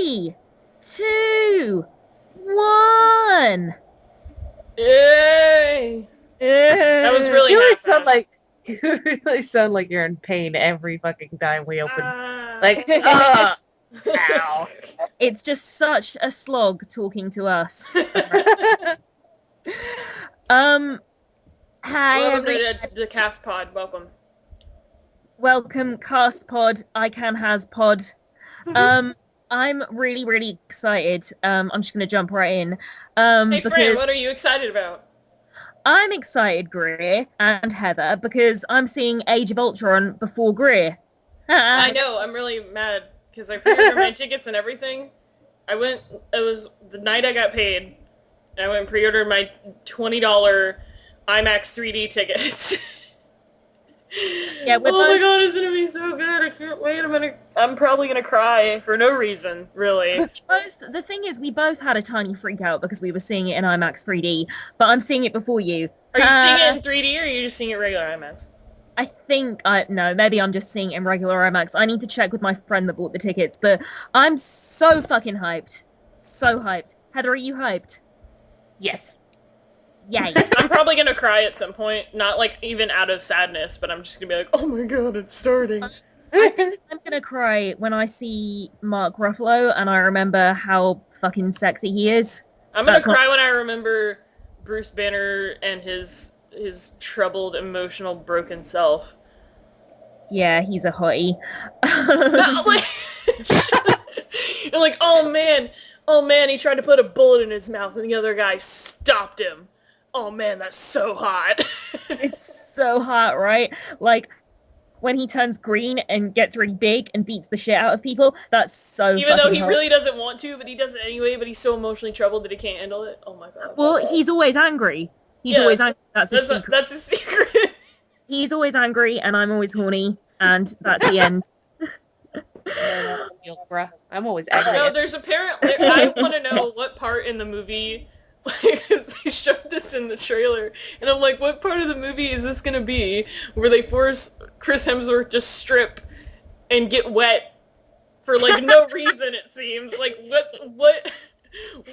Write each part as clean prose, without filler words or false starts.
3, 2, 1. Yay! That was really you really sound like you're in pain every fucking time we open. Ow. It's just such a slog talking to us. Hi, welcome to the Cast Pod. Welcome, Cast Pod. I Can Has Pod. I'm really, really excited. I'm just gonna jump right in. Hey, Fran, what are you excited about? I'm excited, Greer and Heather, because I'm seeing Age of Ultron before Greer. I know. I'm really mad because I pre-ordered my tickets and everything. It was the night I got paid. I went and pre-ordered my $20 IMAX 3D tickets. Yeah, oh my god, it's gonna be so good! I can't wait. I'm probably gonna cry for no reason, really. The thing is, we both had a tiny freak out because we were seeing it in IMAX 3D, but I'm seeing it before you. Are you seeing it in 3D or are you just seeing it regular IMAX? I think no, maybe I'm just seeing it in regular IMAX. I need to check with my friend that bought the tickets, but I'm so fucking hyped. So hyped. Heather, are you hyped? Yes. Yay. I'm probably gonna cry at some point, not like even out of sadness, but I'm just gonna be like, oh my god, it's starting. I'm gonna cry when I see Mark Ruffalo and I remember how fucking sexy he is. I'm gonna cry when I remember Bruce Banner and his troubled, emotional, broken self. Yeah, he's a hottie. No, you're like, oh man, he tried to put a bullet in his mouth and the other guy stopped him. Oh man, that's so hot. It's so hot, right? Like, when he turns green and gets really big and beats the shit out of people, that's so even though he hot. really doesn't want to, but he does it anyway, but he's so emotionally troubled that he can't handle it. Oh my god. Well, he's always angry. He's always angry. That's his secret. That's his secret. He's always angry and I'm always horny, and that's the end. I'm always angry. No, there's apparently... I want to know what part in the movie... Because they showed this in the trailer, and I'm like, what part of the movie is this going to be where they force Chris Hemsworth to strip and get wet for, like, no reason, it seems? Like, what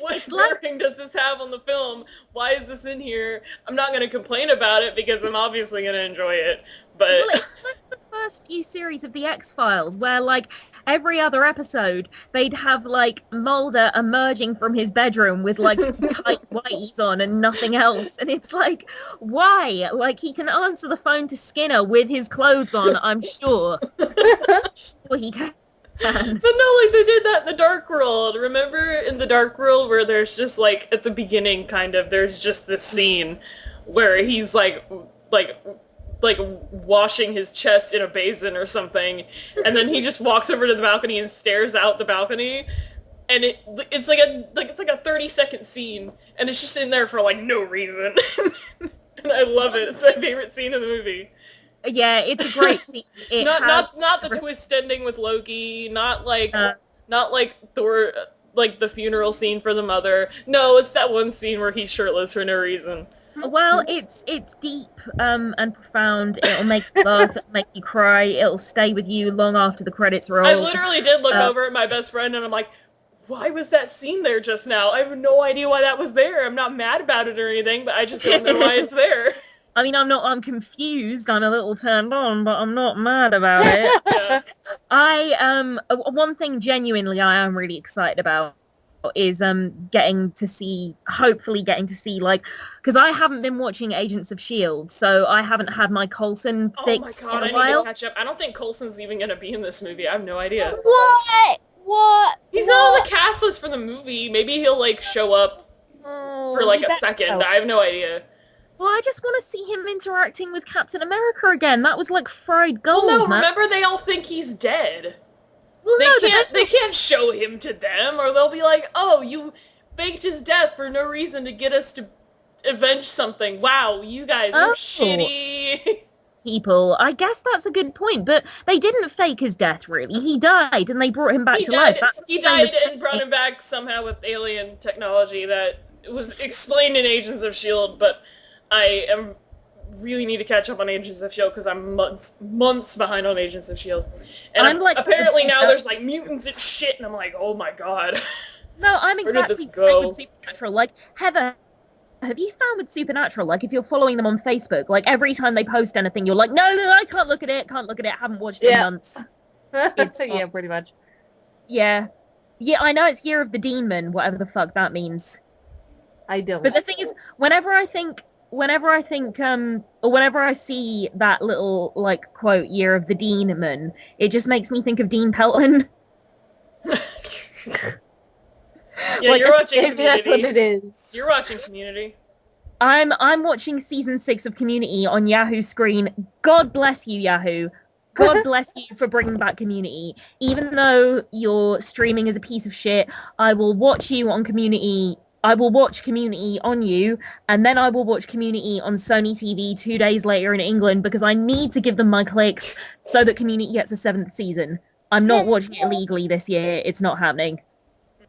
bearing does this have on the film? Why is this in here? I'm not going to complain about it because I'm obviously going to enjoy it, but... Well, it's like the first few series of The X-Files where, like, every other episode, they'd have, like, Mulder emerging from his bedroom with, like, tight whities on and nothing else. And it's like, why? Like, he can answer the phone to Skinner with his clothes on, I'm sure. I'm sure he can. But no, like, they did that in the Dark World. Remember in the Dark World where there's just, like, at the beginning, kind of, there's just this scene where he's, like washing his chest in a basin or something, and then he just walks over to the balcony and stares out the balcony, and it's like a 30-second scene, and it's just in there for like no reason. And I love it. It's my favorite scene in the movie. Yeah, it's a great scene. Not the twist ending with Loki, not like Thor, like the funeral scene for the mother. No, it's that one scene where he's shirtless for no reason. Well, it's deep and profound. It'll make you laugh, it'll make you cry, it'll stay with you long after the credits roll. I literally did look over at my best friend and I'm like, why was that scene there just now? I have no idea why that was there. I'm not mad about it or anything, but I just don't know why it's there. I mean, I'm confused, I'm a little turned on, but I'm not mad about it. Yeah. One thing genuinely I am really excited about is hopefully getting to see, like, because I haven't been watching Agents of S.H.I.E.L.D., so I haven't had my Coulson fix in a while. I need to catch up. I don't think Coulson's even going to be in this movie. I have no idea. What? He's not on the cast list for the movie. Maybe he'll, like, show up for, like, a second. I have no idea. Well, I just want to see him interacting with Captain America again. That was, like, fried gold, well, no, man. Remember they all think he's dead. Well, they can't show him to them, or they'll be like, oh, you faked his death for no reason to get us to avenge something. Wow, you guys are shitty. People, I guess that's a good point, but they didn't fake his death, really. He died, and they brought him back to life. He died and brought him back somehow with alien technology that was explained in Agents of S.H.I.E.L.D., but I am really need to catch up on Agents of S.H.I.E.L.D. because I'm months behind on Agents of S.H.I.E.L.D. And I'm like, apparently now there's like mutants and shit, and I'm like, oh my god. No, I'm Where did this exactly the same go? with Supernatural. Like, Heather, have you found with Supernatural, like, if you're following them on Facebook, like, every time they post anything, you're like, no, I can't look at it, haven't watched it in months. Yeah, pretty much. Yeah. Yeah, I know it's Year of the Demon, whatever the fuck that means. I don't. But the thing is, whenever I see that little, like, quote, Year of the Demon, it just makes me think of Dean Pelton. Yeah, like, you're watching Maybe that's what it is. You're watching Community. I'm watching season 6 of Community on Yahoo Screen. God bless you, Yahoo. God bless you for bringing back Community. Even though your streaming is a piece of shit, I will watch you on Community. I will watch Community on you, and then I will watch Community on Sony TV 2 days later in England because I need to give them my clicks so that Community gets a 7th season. I'm not watching it illegally this year. It's not happening.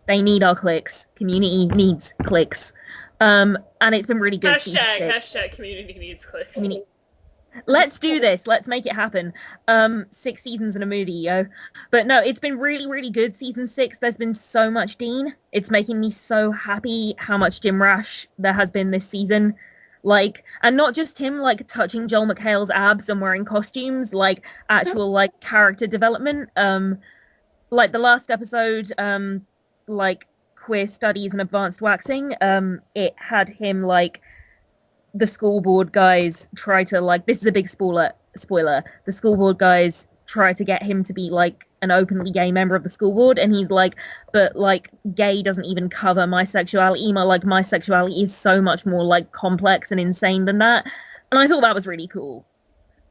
They need our clicks. Community needs clicks. And it's been really good. Hashtag Community needs clicks. Let's do this. Let's make it happen. 6 seasons in a movie, yo. But no, it's been really, really good. Season 6, there's been so much Dean. It's making me so happy how much Jim Rash there has been this season. Like, and not just him, like, touching Joel McHale's abs and wearing costumes, like, actual, like, character development. Like, the last episode, like, queer studies and advanced waxing, it had him, like, the school board guys try to, like, this is a big spoiler, the school board guys try to get him to be, like, an openly gay member of the school board, and he's like, but, like, gay doesn't even cover my sexuality. My sexuality is so much more, like, complex and insane than that. And I thought that was really cool.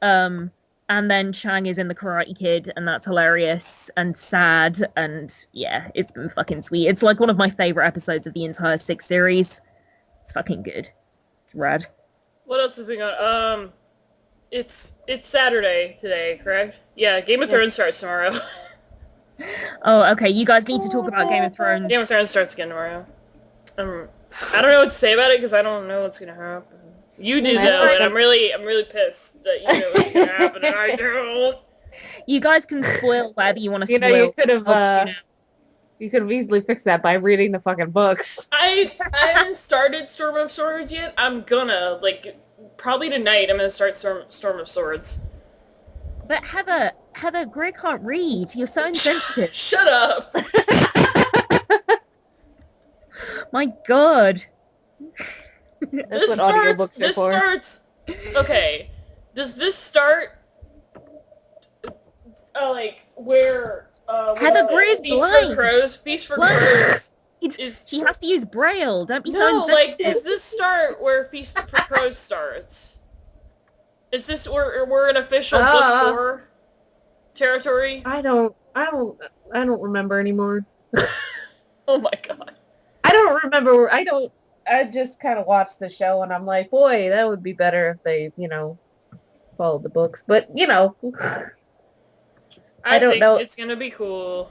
And then Chang is in The Karate Kid, and that's hilarious and sad, and yeah, it's been fucking sweet. It's like one of my favorite episodes of the entire 6 series. It's fucking good. It's rad. What else has been going on? It's Saturday today, correct? Yeah, Game of Thrones starts tomorrow. Oh, okay, you guys need to talk about Game of Thrones. Game of Thrones starts again tomorrow. I don't know what to say about it because I don't know what's gonna happen. You do though, and I'm really pissed that you know what's gonna happen and I don't. You guys can spoil whatever you want to spoil. You could have easily fixed that by reading the fucking books. I haven't started Storm of Swords yet. I'm gonna, like, probably tonight I'm gonna start Storm of Swords. But Heather, Greer can't read. You're so insensitive. Shut up! My god. That's what audiobooks are for. Okay. Does this start... like, where... Heather Greer's blind. Feast for Crows. She has to use Braille. Don't be so No, insensitive. like, does this start where Feast for Crows starts? Is this we're in official book 4 territory? I don't remember anymore. Oh my god. I don't remember. I just kind of watched the show and I'm like, boy, that would be better if they, followed the books. But, I don't think know. It's gonna be cool.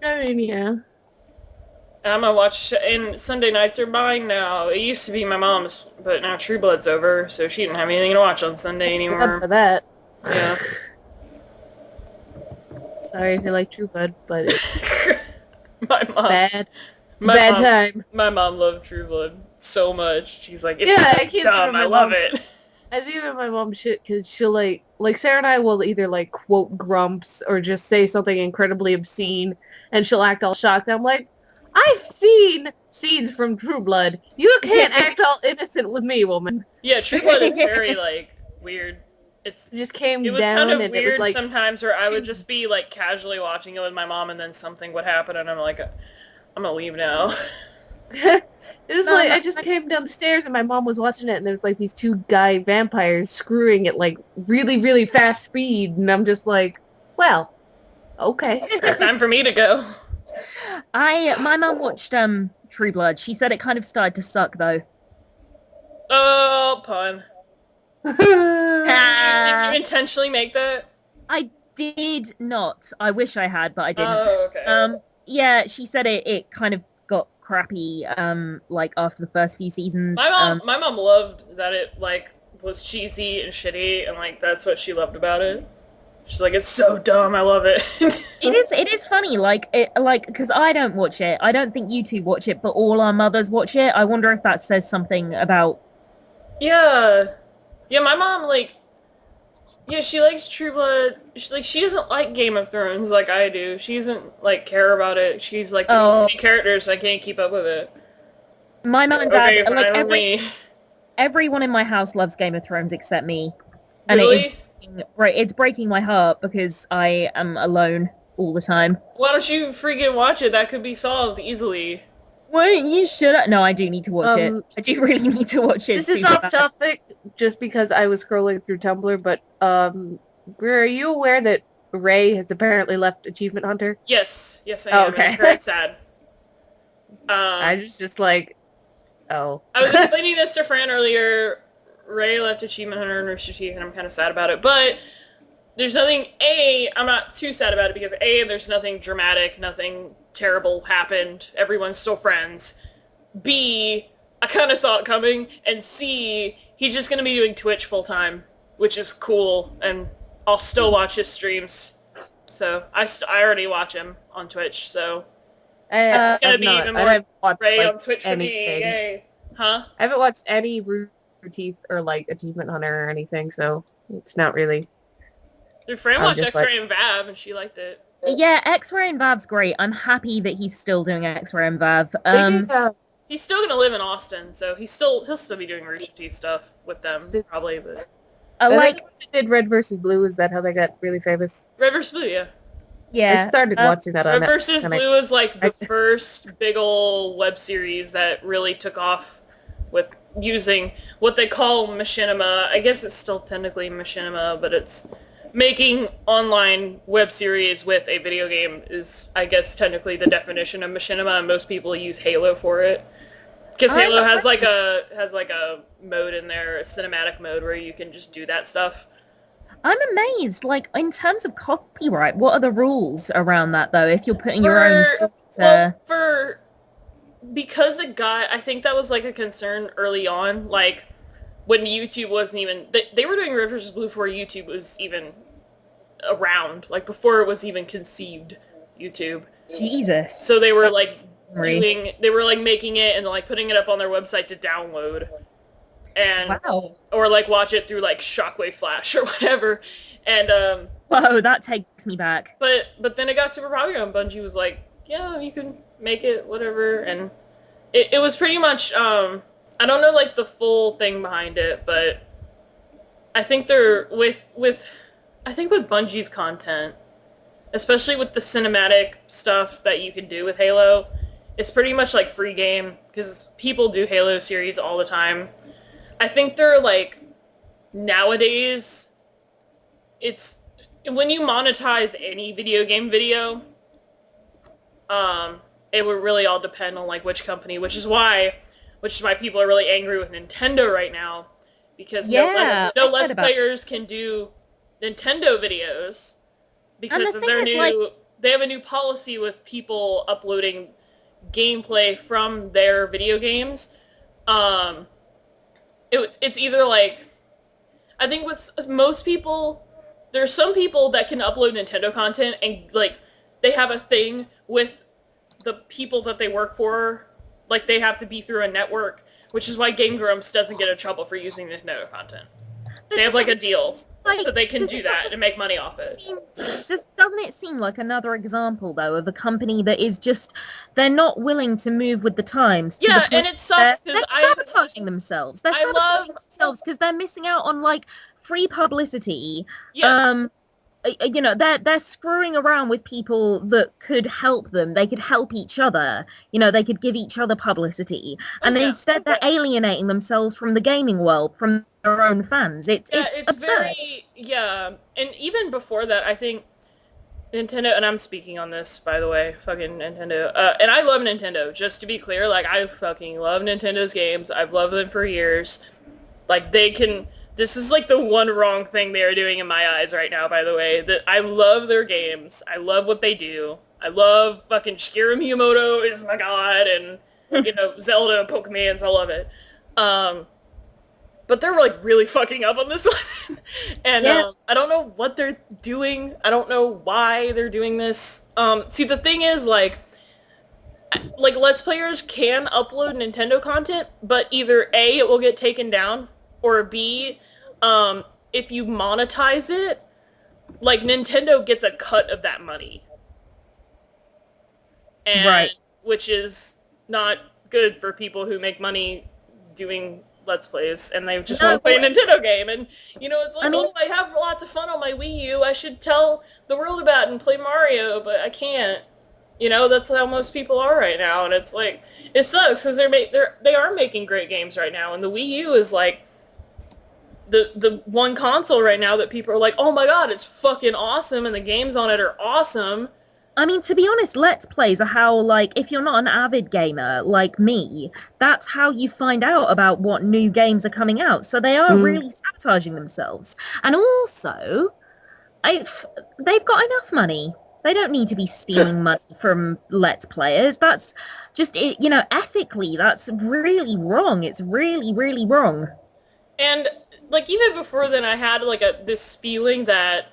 I mean, yeah. And I'm gonna watch, and Sunday nights are mine now. It used to be my mom's, but now True Blood's over, so she didn't have anything to watch on Sunday anymore. Not for that. Yeah. Sorry if you like True Blood, but it's my mom. bad. It's a bad time. My mom loved True Blood so much. She's like, it's I so can't dumb. I love it. I've given my mom shit because she'll like Sarah and I will either like quote Grumps or just say something incredibly obscene, and she'll act all shocked. I'm like, I've seen scenes from True Blood. You can't act all innocent with me, woman. Yeah, True Blood is very like weird. It just came It was down kind of and weird it was like sometimes where I would just be like casually watching it with my mom, and then something would happen, and I'm like, I'm gonna leave now. It was I just came down the stairs and my mom was watching it and there was like these 2 guy vampires screwing at like really, really fast speed and I'm just like, well, okay. Time for me to go. My mum watched True Blood. She said it kind of started to suck though. Oh, pun. Did you intentionally make that? I did not. I wish I had, but I didn't. Oh, okay. Yeah, she said it kind of got crappy, like after the first few seasons. My mom loved that it like was cheesy and shitty, and like that's what she loved about it. She's like, it's so dumb, I love it. It is funny, because I don't watch it. I don't think you two watch it, but all our mothers watch it. I wonder if that says something about... Yeah. Yeah, my mom, like, yeah, she likes True Blood. She doesn't like Game of Thrones like I do. She doesn't, like, care about it. She's like, there's so many characters, I can't keep up with it. My mum and dad, Okay, everyone in my house loves Game of Thrones except me. And really? It's breaking my heart because I am alone all the time. Why don't you freaking watch it? That could be solved easily. Wait, you should. No, I do need to watch it. I do really need to watch it. This is off topic, just because I was scrolling through Tumblr, but Greer, are you aware that Ray has apparently left Achievement Hunter? Yes, I am. Okay. It's very sad. I was just like, oh. I was explaining this to Fran earlier. Ray left Achievement Hunter and Rooster Teeth, and I'm kind of sad about it. But there's nothing, I'm not too sad about it because there's nothing dramatic, nothing terrible happened. Everyone's still friends. B, I kind of saw it coming. And C, he's just going to be doing Twitch full time, which is cool. And I'll still watch his streams. So I already watch him on Twitch, so it's just going to be even more Ray on Twitch for me. Yay. Huh? I haven't watched any Rooster Teeth or like Achievement Hunter or anything, so it's not really. Your friend watched X-Ray and Vav, and she liked it. Yeah, X-Ray and Vav's great. I'm happy that he's still doing X-Ray and Vav. He's still gonna live in Austin, so he'll still be doing Rooster Teeth stuff with them, probably. But they did Red vs. Blue. Is that how they got really famous? Red vs. Blue, yeah. Yeah. I started watching that on Red vs. Blue is like the first big ol' web series that really took off with using what they call machinima. I guess it's still technically machinima, but it's making online web series with a video game is, I guess, technically the definition of machinima, and most people use Halo for it. Because Halo has like a mode in there, a cinematic mode, where you can just do that stuff. I'm amazed. Like, in terms of copyright, what are the rules around that, though, if you're putting your own story because I think that was like a concern early on, like when YouTube wasn't even, they were doing Red vs. Blue before YouTube was even around, like before it was even conceived, YouTube. Jesus. So they were like making it and like putting it up on their website to download. And or like watch it through like Shockwave Flash or whatever. And whoa, that takes me back. But then it got super popular and Bungie was like, yeah, you can make it, whatever, and it was pretty much, I don't know, like, the full thing behind it, but I think they're, with Bungie's content, especially with the cinematic stuff that you can do with Halo, it's pretty much, like, free game, because people do Halo series all the time. I think they're, like, nowadays, it's, when you monetize any video game video, it would really all depend on like which company, which is why people are really angry with Nintendo right now, because no Let's Players can do Nintendo videos because of their new. They have a new policy with people uploading gameplay from their video games. It's either like, I think with most people, there's some people that can upload Nintendo content and like they have a thing with the people that they work for, like they have to be through a network, which is why Game Grumps doesn't get in trouble for using Nintendo content. They have like a deal, so they can do that and make money off it. Doesn't it seem like another example, though, of a company that is just, they're not willing to move with the times. Yeah, and it sucks because they're sabotaging themselves. They're sabotaging themselves because they're missing out on, like, free publicity. Yeah. You know, they're screwing around with people that could help them. They could help each other. You know, they could give each other publicity. And instead they're alienating themselves from the gaming world, from their own fans. It's absurd. And even before that, I think Nintendo, and I'm speaking on this, by the way, fucking Nintendo, and I love Nintendo, just to be clear, like, I fucking love Nintendo's games. I've loved them for years. Like, this is like the one wrong thing they are doing in my eyes right now, by the way. That I love their games. I love what they do. I love fucking Shigeru Miyamoto is my god, and, you know, Zelda, Pokemons, I love it. But but they're like really fucking up on this one. And Yeah. I don't know what they're doing. I don't know why they're doing this. See, the thing is, like Let's Players can upload Nintendo content, but either A, it will get taken down, or B, if you monetize it, like, Nintendo gets a cut of that money. And, Right. Which is not good for people who make money doing Let's Plays, and they just want to play a Nintendo game. And, it's like, I have lots of fun on my Wii U. I should tell the world about it and play Mario, but I can't. That's how most people are right now, and it's like, it sucks, because they are making great games right now, and the Wii U is, like, the one console right now that people are like, oh my god, it's fucking awesome, and the games on it are awesome. I mean, to be honest, Let's Plays are how, like, if you're not an avid gamer like me, that's how you find out about what new games are coming out. So they are really sabotaging themselves. And also, they've got enough money. They don't need to be stealing money from Let's Players. That's just, ethically, that's really wrong. It's really, really wrong. And, like, even before then, I had, like, this feeling that,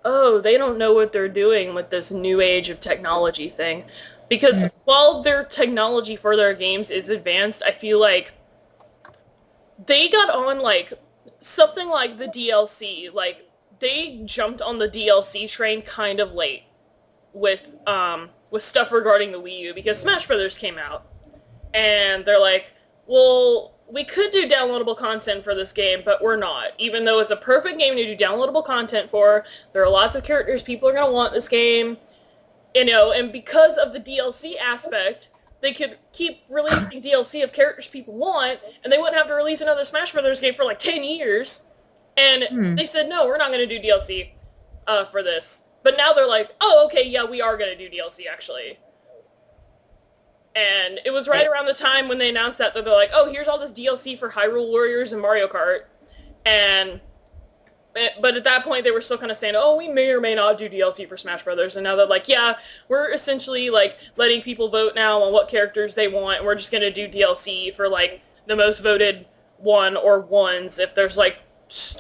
oh, they don't know what they're doing with this new age of technology thing. Because while their technology for their games is advanced, I feel like they got on, like, something like the DLC. Like, they jumped on the DLC train kind of late with stuff regarding the Wii U, because Smash Brothers came out. And they're like, well, we could do downloadable content for this game, but we're not. Even though it's a perfect game to do downloadable content for, there are lots of characters people are going to want this game, and because of the DLC aspect, they could keep releasing DLC of characters people want, and they wouldn't have to release another Smash Brothers game for like 10 years. And they said, no, we're not going to do DLC for this. But now they're like, oh, okay, yeah, we are going to do DLC, actually. And it was right around the time when they announced that they're like, oh, here's all this DLC for Hyrule Warriors and Mario Kart. But at that point, they were still kind of saying, oh, we may or may not do DLC for Smash Brothers. And now they're like, yeah, we're essentially, like, letting people vote now on what characters they want, and we're just going to do DLC for, like, the most voted one or ones if there's, like,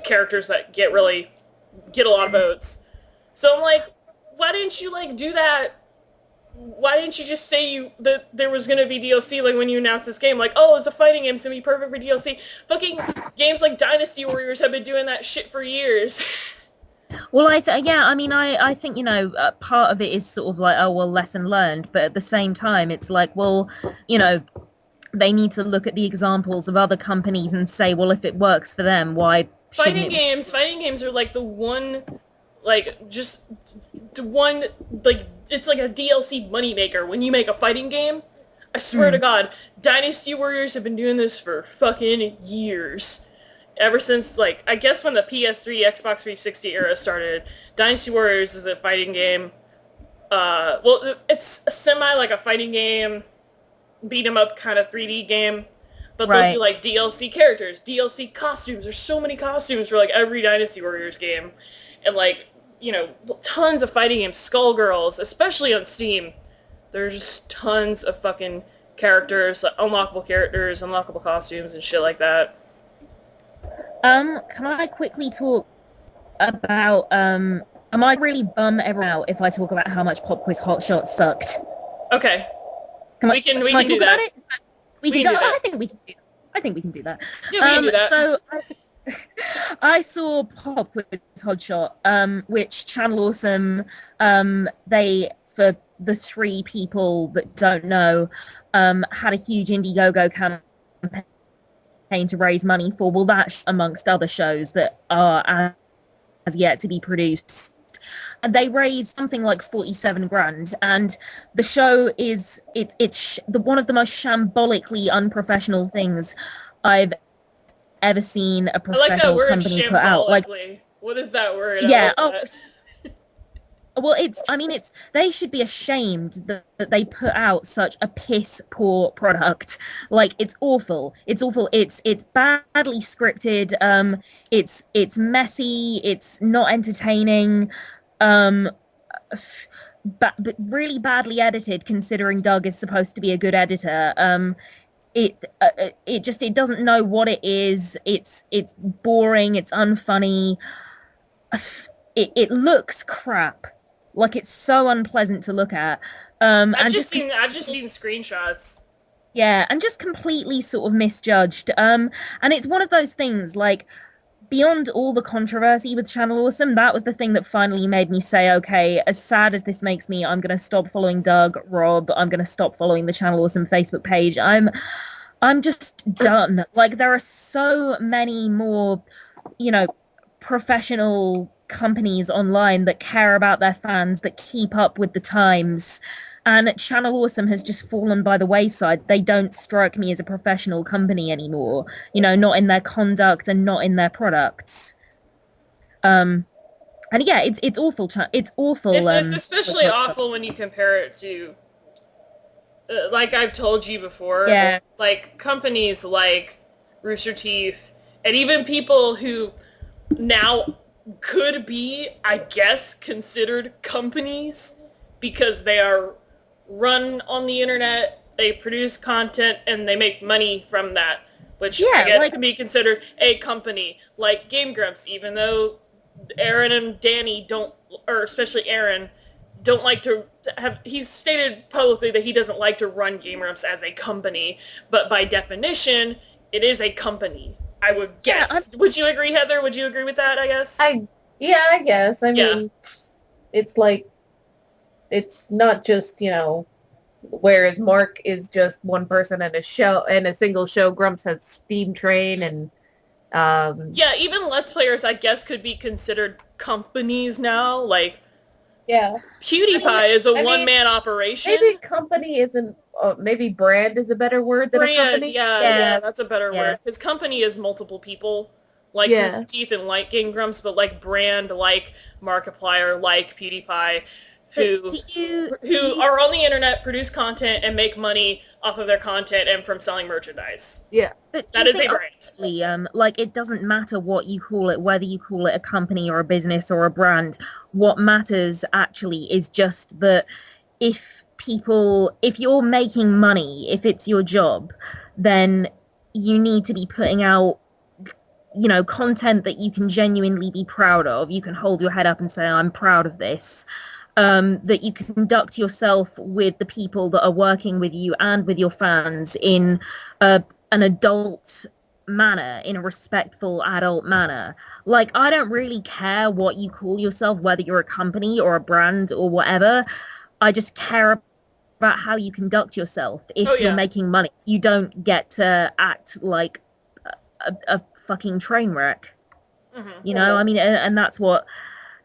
characters that get a lot of votes. So I'm like, why didn't you, like, do that? Why didn't you just say that there was going to be DLC, like, when you announced this game? Like, oh, it's a fighting game, it's going to be perfect for DLC. Fucking games like Dynasty Warriors have been doing that shit for years. Well, I think, part of it is sort of like, oh, well, lesson learned. But at the same time, it's like, well, they need to look at the examples of other companies and say, well, if it works for them, why shouldn't it? Fighting games are, like, the one, like, just the one, like, it's like a DLC moneymaker when you make a fighting game. I swear to God, Dynasty Warriors have been doing this for fucking years. Ever since, like, I guess when the PS3, Xbox 360 era started, Dynasty Warriors is a fighting game. Well, it's a semi, like, a fighting game, beat-em-up kind of 3D game. But they'll do, like, DLC characters, DLC costumes. There's so many costumes for, like, every Dynasty Warriors game. And, like, tons of fighting games, Skullgirls, especially on Steam. There's just tons of fucking characters, unlockable costumes, and shit like that. Can I quickly talk about, I might really bum everyone out if I talk about how much Pop Quiz Hot Shot sucked. Okay. We can do that. I think we can do that. Yeah, we can do that. So, I saw Pop Quiz Hot Shot, which Channel Awesome, they, for the three people that don't know, had a huge Indiegogo campaign to raise money for, well, that amongst other shows that are as yet to be produced. And they raised something like 47 grand, and the show is one of the most shambolically unprofessional things I've ever seen a professional company put out. Like, what is that word? Yeah. Well, they should be ashamed that they put out such a piss poor product. Like, it's awful. It's awful. It's badly scripted. It's messy. It's not entertaining. But really badly edited, considering Doug is supposed to be a good editor. it doesn't know what it is. It's boring. It's unfunny. It looks crap. Like it's so unpleasant to look at. I've just seen screenshots. Yeah, and just completely sort of misjudged. And it's one of those things like beyond all the controversy with Channel Awesome, that was the thing that finally made me say, okay, as sad as this makes me, I'm gonna stop following Doug, Rob, I'm gonna stop following the Channel Awesome Facebook page. I'm just done. Like there are so many more, you know, professional companies online that care about their fans, that keep up with the times. And Channel Awesome has just fallen by the wayside. They don't strike me as a professional company anymore. You know, not in their conduct and not in their products. And yeah, it's awful. It's awful. It's especially awful when you compare it to, like I've told you before, yeah, like companies like Rooster Teeth, and even people who now could be, I guess, considered companies because they are run on the internet, they produce content, and they make money from that, which I guess can be considered a company. Like Game Grumps, even though Aaron and Danny don't, or especially Aaron, don't like to have, he's stated publicly that he doesn't like to run Game Grumps as a company, but by definition, it is a company, I would guess. Yeah, would you agree, Heather? Would you agree with that, I guess? I guess. I mean, it's like, it's not just, you know, whereas Mark is just one person and a single show, Grumps has Steam Train and yeah, even Let's Players, I guess, could be considered companies now. Like, yeah, PewDiePie is a one-man operation. Maybe company isn't. Maybe brand is a better word than a company. Yeah, that's a better word. Because company is multiple people, like Rooster Teeth and like Game Grumps, but like brand, like Markiplier, like PewDiePie, who are on the internet, produce content, and make money off of their content and from selling merchandise. Yeah. But that is a brand. Like, it doesn't matter what you call it, whether you call it a company or a business or a brand. What matters actually is just that if you're making money, if it's your job, then you need to be putting out, you know, content that you can genuinely be proud of. You can hold your head up and say, I'm proud of this. That you conduct yourself with the people that are working with you and with your fans in an adult manner, in a respectful adult manner. Like, I don't really care what you call yourself, whether you're a company or a brand or whatever. I just care about how you conduct yourself. If you're making money, you don't get to act like a fucking train wreck. Mm-hmm. You know, I mean, and that's what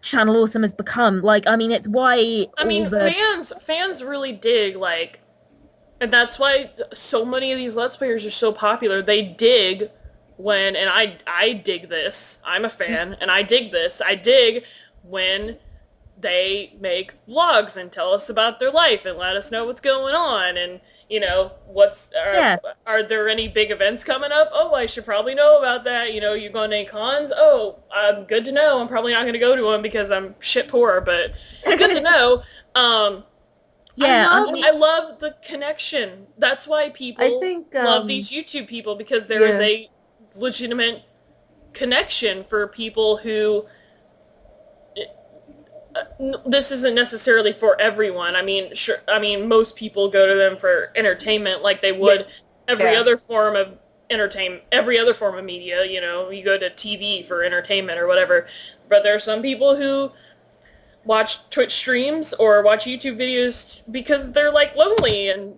Channel Awesome has become. Like, I mean, it's why fans really dig, like, and that's why so many of these Let's Players are so popular. They dig when, and I dig this, I'm a fan, and I dig this. I dig when they make vlogs and tell us about their life and let us know what's going on, and, you know, are there any big events coming up? Oh, I should probably know about that. You know, you going to any cons? Oh, good to know. I'm probably not going to go to them because I'm shit poor, but good to know. I love the connection. That's why people love these YouTube people, because there is a legitimate connection for people who... this isn't necessarily for everyone. I mean, sure. I mean, most people go to them for entertainment, like they would every other form of entertainment, every other form of media. You know, you go to TV for entertainment or whatever. But there are some people who watch Twitch streams or watch YouTube videos because they're like lonely and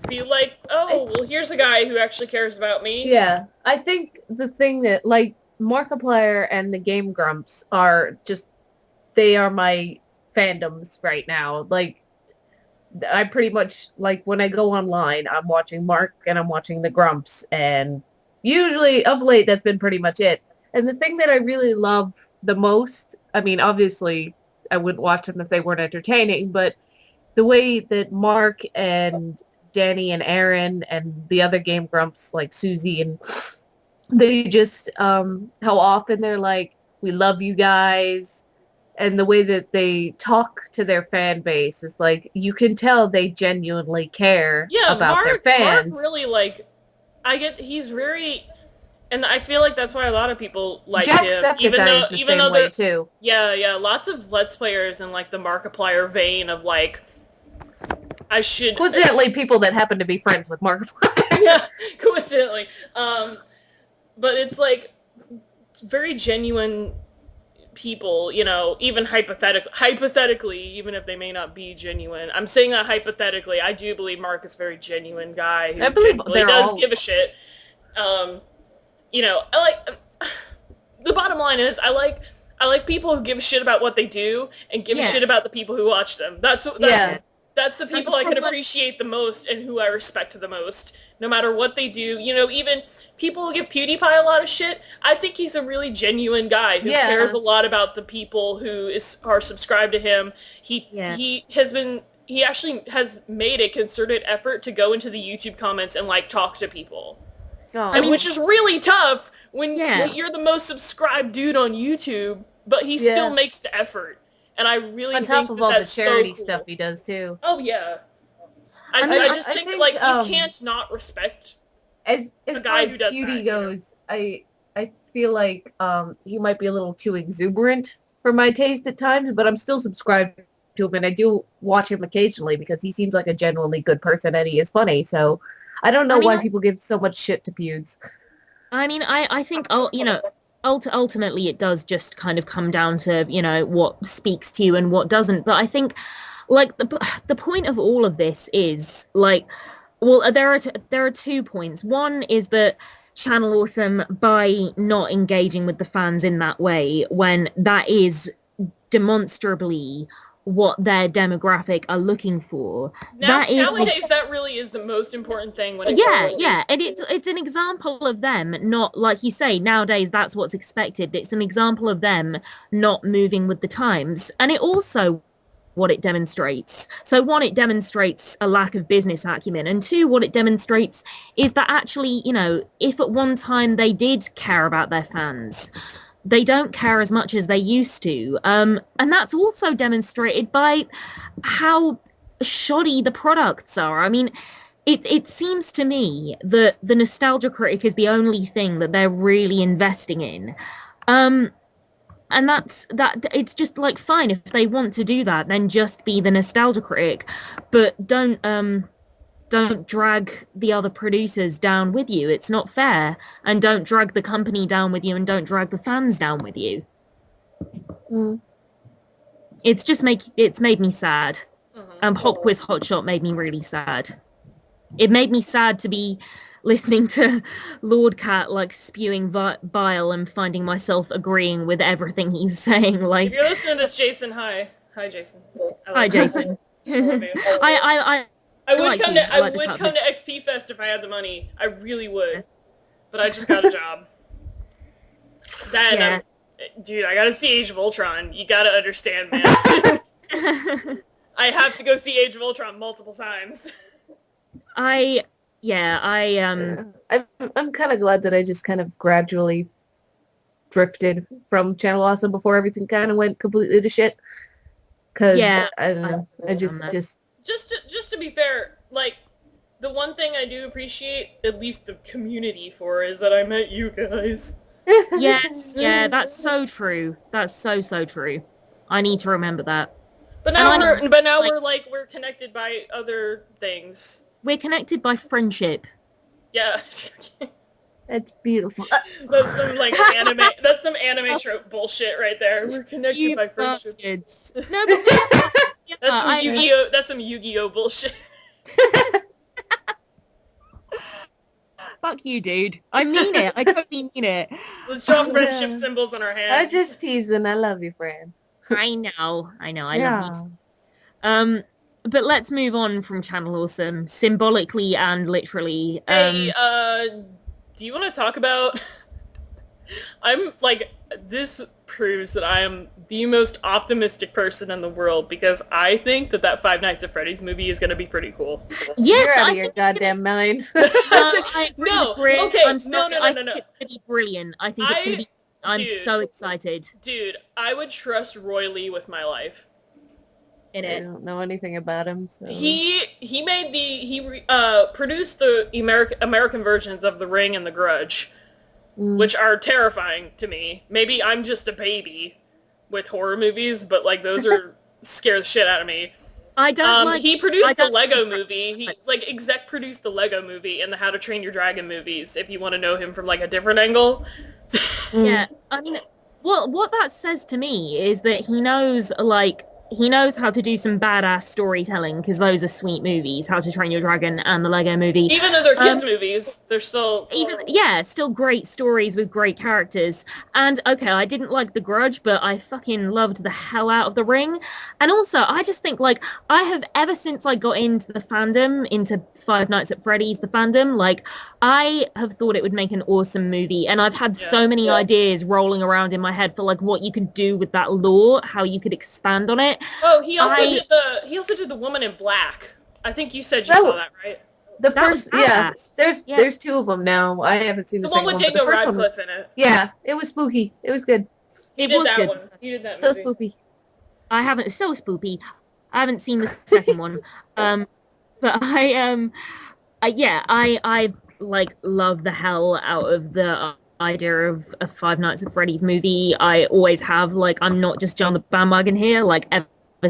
feel like, well, here's a guy who actually cares about me. Yeah, I think the thing that, like, Markiplier and the Game Grumps are just, they are my fandoms right now. Like, I pretty much, like, when I go online, I'm watching Mark and I'm watching the Grumps, and usually, of late, that's been pretty much it. And the thing that I really love the most, I mean, obviously, I wouldn't watch them if they weren't entertaining, but the way that Mark and Danny and Aaron and the other Game Grumps, like Susie, and they just, how often they're like, we love you guys. And the way that they talk to their fan base is like, you can tell they genuinely care about their fans. Mark really, like, he's very, and I feel like that's why a lot of people like him. Jacksepticeye is the same way too. Yeah, lots of Let's Players in like the Markiplier vein of like, I should... Coincidentally, people that happen to be friends with Markiplier. Yeah, coincidentally. But it's like, very genuine people, you know, even hypothetically, even if they may not be genuine. I'm saying that hypothetically. I do believe Mark is a very genuine guy who I believe does give a shit. You know, I like... The bottom line is, I like people who give a shit about what they do and give a shit about the people who watch them. That's the people I can appreciate the most and who I respect the most, no matter what they do. You know, even people who give PewDiePie a lot of shit, I think he's a really genuine guy who cares a lot about the people who are subscribed to him. He actually has made a concerted effort to go into the YouTube comments and, like, talk to people. Which is really tough when you're the most subscribed dude on YouTube, but he still makes the effort. And I really think on top of all the charity so cool. stuff he does too. Oh yeah, I just think like you can't not respect as a guy who does Cutie that. Goes, I feel like he might be a little too exuberant for my taste at times, but I'm still subscribed to him, and I do watch him occasionally because he seems like a genuinely good person and he is funny. So I don't know why people give so much shit to Pewds. I mean, I think, you know, ultimately it does just kind of come down to, you know, what speaks to you and what doesn't. But I think, like, the point of all of this is, like, well, there are 2 points. One is that Channel Awesome, by not engaging with the fans in that way, when that is demonstrably what their demographic are looking for. Nowadays, that really is the most important thing. When and it's an example of them not, like you say, nowadays that's what's expected. It's an example of them not moving with the times, and it also what it demonstrates. So one, it demonstrates a lack of business acumen, and two, what it demonstrates is that actually, you know, if at one time they did care about their fans, they don't care as much as they used to. And that's also demonstrated by how shoddy the products are. I mean, it seems to me that the nostalgia critic is the only thing that they're really investing in. And it's just like, fine, if they want to do that, then just be the nostalgia critic, but don't drag the other producers down with you. It's not fair. And don't drag the company down with you, and don't drag the fans down with you. It's just made me sad. Pop Quiz Hotshot made me really sad. It made me sad to be listening to Lord Cat, like, spewing bile and finding myself agreeing with everything he's saying. Like, if you're listening to this, Jason, hi Jason. Hi Jason. I would come to XP Fest if I had the money. I really would. But I just got a job. Dude, I gotta see Age of Ultron. You gotta understand, man. I have to go see Age of Ultron multiple times. I'm kind of glad that I just kind of gradually drifted from Channel Awesome before everything kind of went completely to shit. Cause I don't know. Just to be fair, like, the one thing I do appreciate, at least the community for, is that I met you guys. Yes, yeah, that's so true. That's so true. I need to remember that. But now we're connected by other things. We're connected by friendship. Yeah. That's beautiful. That's some like anime. That's some anime trope bullshit right there. We're connected by friendship. Bastards. No, but that's some Yu-Gi-Oh. That's some Yu-Gi-Oh bullshit. Fuck you, dude. I mean it. I totally mean it. Let's draw friendship symbols on our hands. I'm just teasing. I love you, Fran. I know. I love you too. But let's move on from Channel Awesome, symbolically and literally. Hey, do you want to talk about... this proves that I am the most optimistic person in the world, because I think that Five Nights at Freddy's movie is going to be pretty cool. Yes, you're out of your goddamn mind. I agree no, with okay, I'm sorry, no. I think it's going to be brilliant. I think it's going to be... I'm so excited. Dude, I would trust Roy Lee with my life. in I it. don't know anything about him. So. He produced the American versions of The Ring and The Grudge, which are terrifying to me. Maybe I'm just a baby with horror movies, but like those are scare the shit out of me. He produced the Lego movie. He exec produced the Lego movie and the How to Train Your Dragon movies. If you want to know him from like a different angle. Yeah, I mean, what that says to me is that he knows how to do some badass storytelling, because those are sweet movies, How to Train Your Dragon and the Lego movie. Even though they're kids' movies, they're still... still great stories with great characters. And, okay, I didn't like The Grudge, but I fucking loved the hell out of The Ring. And also, I just think, like, I have, ever since I got into the fandom, into Five Nights at Freddy's, the fandom, like, I have thought it would make an awesome movie. And I've had so many ideas rolling around in my head for, like, what you could do with that lore, how you could expand on it. Oh, he also did the Woman in Black. I think you said you saw that, right? The first, there's two of them now. I haven't seen the one with Daniel Radcliffe in it. Yeah, it was spooky. It was good. He did that one. He did that movie. So spooky. I haven't seen the second one. But I like love the hell out of the idea of a Five Nights at Freddy's movie. I always have. Like, I'm not just on the bandwagon here. Like, ever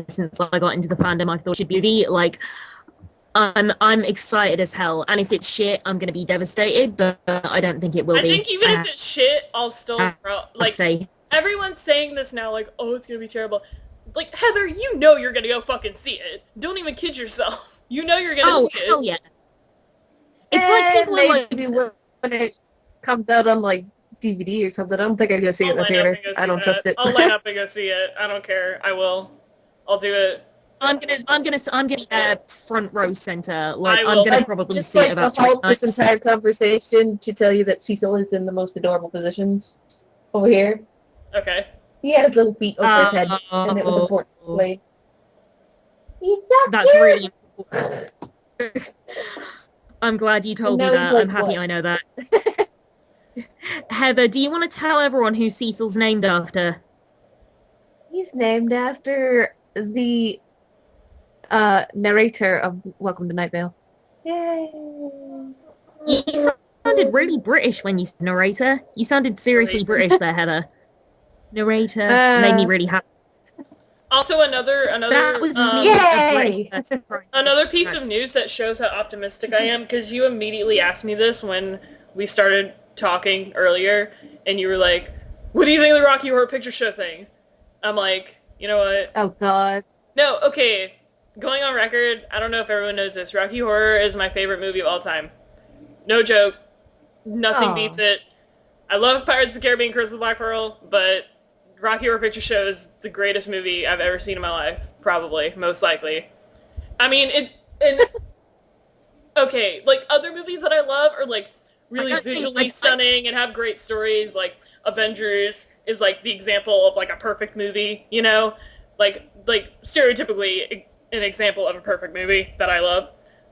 since I got into the fandom, I thought it should be. Like, I'm excited as hell, and if it's shit, I'm gonna be devastated, but I don't think it will be. I think even if it's shit, I'll still say. Everyone's saying this now, like, oh, it's gonna be terrible. Like, Heather, you know you're gonna go fucking see it. Don't even kid yourself. You know you're gonna see it. Oh, hell yeah. It's like people are like... Maybe when it comes out on, like, DVD or something, I don't think I'd go see it in the theater. I don't trust it. I'll line up and go see it. I don't care. I will. I'll do it. I'm gonna front row center. Like, I'm gonna probably just see like it about the whole this entire conversation to tell you that Cecil is in the most adorable positions over here. Okay. He had his little feet over his head, and it was important to play. He's so That's cute. really important. I'm glad you told me that. I'm happy I know that. Heather, do you want to tell everyone who Cecil's named after? He's named after the narrator of Welcome to Night Vale. Yay! You sounded really British when you said narrator. You sounded seriously British there, Heather. Narrator made me really happy. Also, another that was yay! Another piece of news that shows how optimistic I am, because you immediately asked me this when we started talking earlier, and you were like, "What do you think of the Rocky Horror Picture Show thing?" I'm like, you know what? Oh God. No, okay. Going on record, I don't know if everyone knows this. Rocky Horror is my favorite movie of all time. No joke. Nothing beats it. I love Pirates of the Caribbean: Curse of the Black Pearl, but Rocky Horror Picture Show is the greatest movie I've ever seen in my life. Probably. Most likely. I mean, okay, like, other movies that I love are, like, really visually stunning and have great stories. Like, Avengers is, like, the example of, like, a perfect movie, you know? Like stereotypically an example of a perfect movie that I love.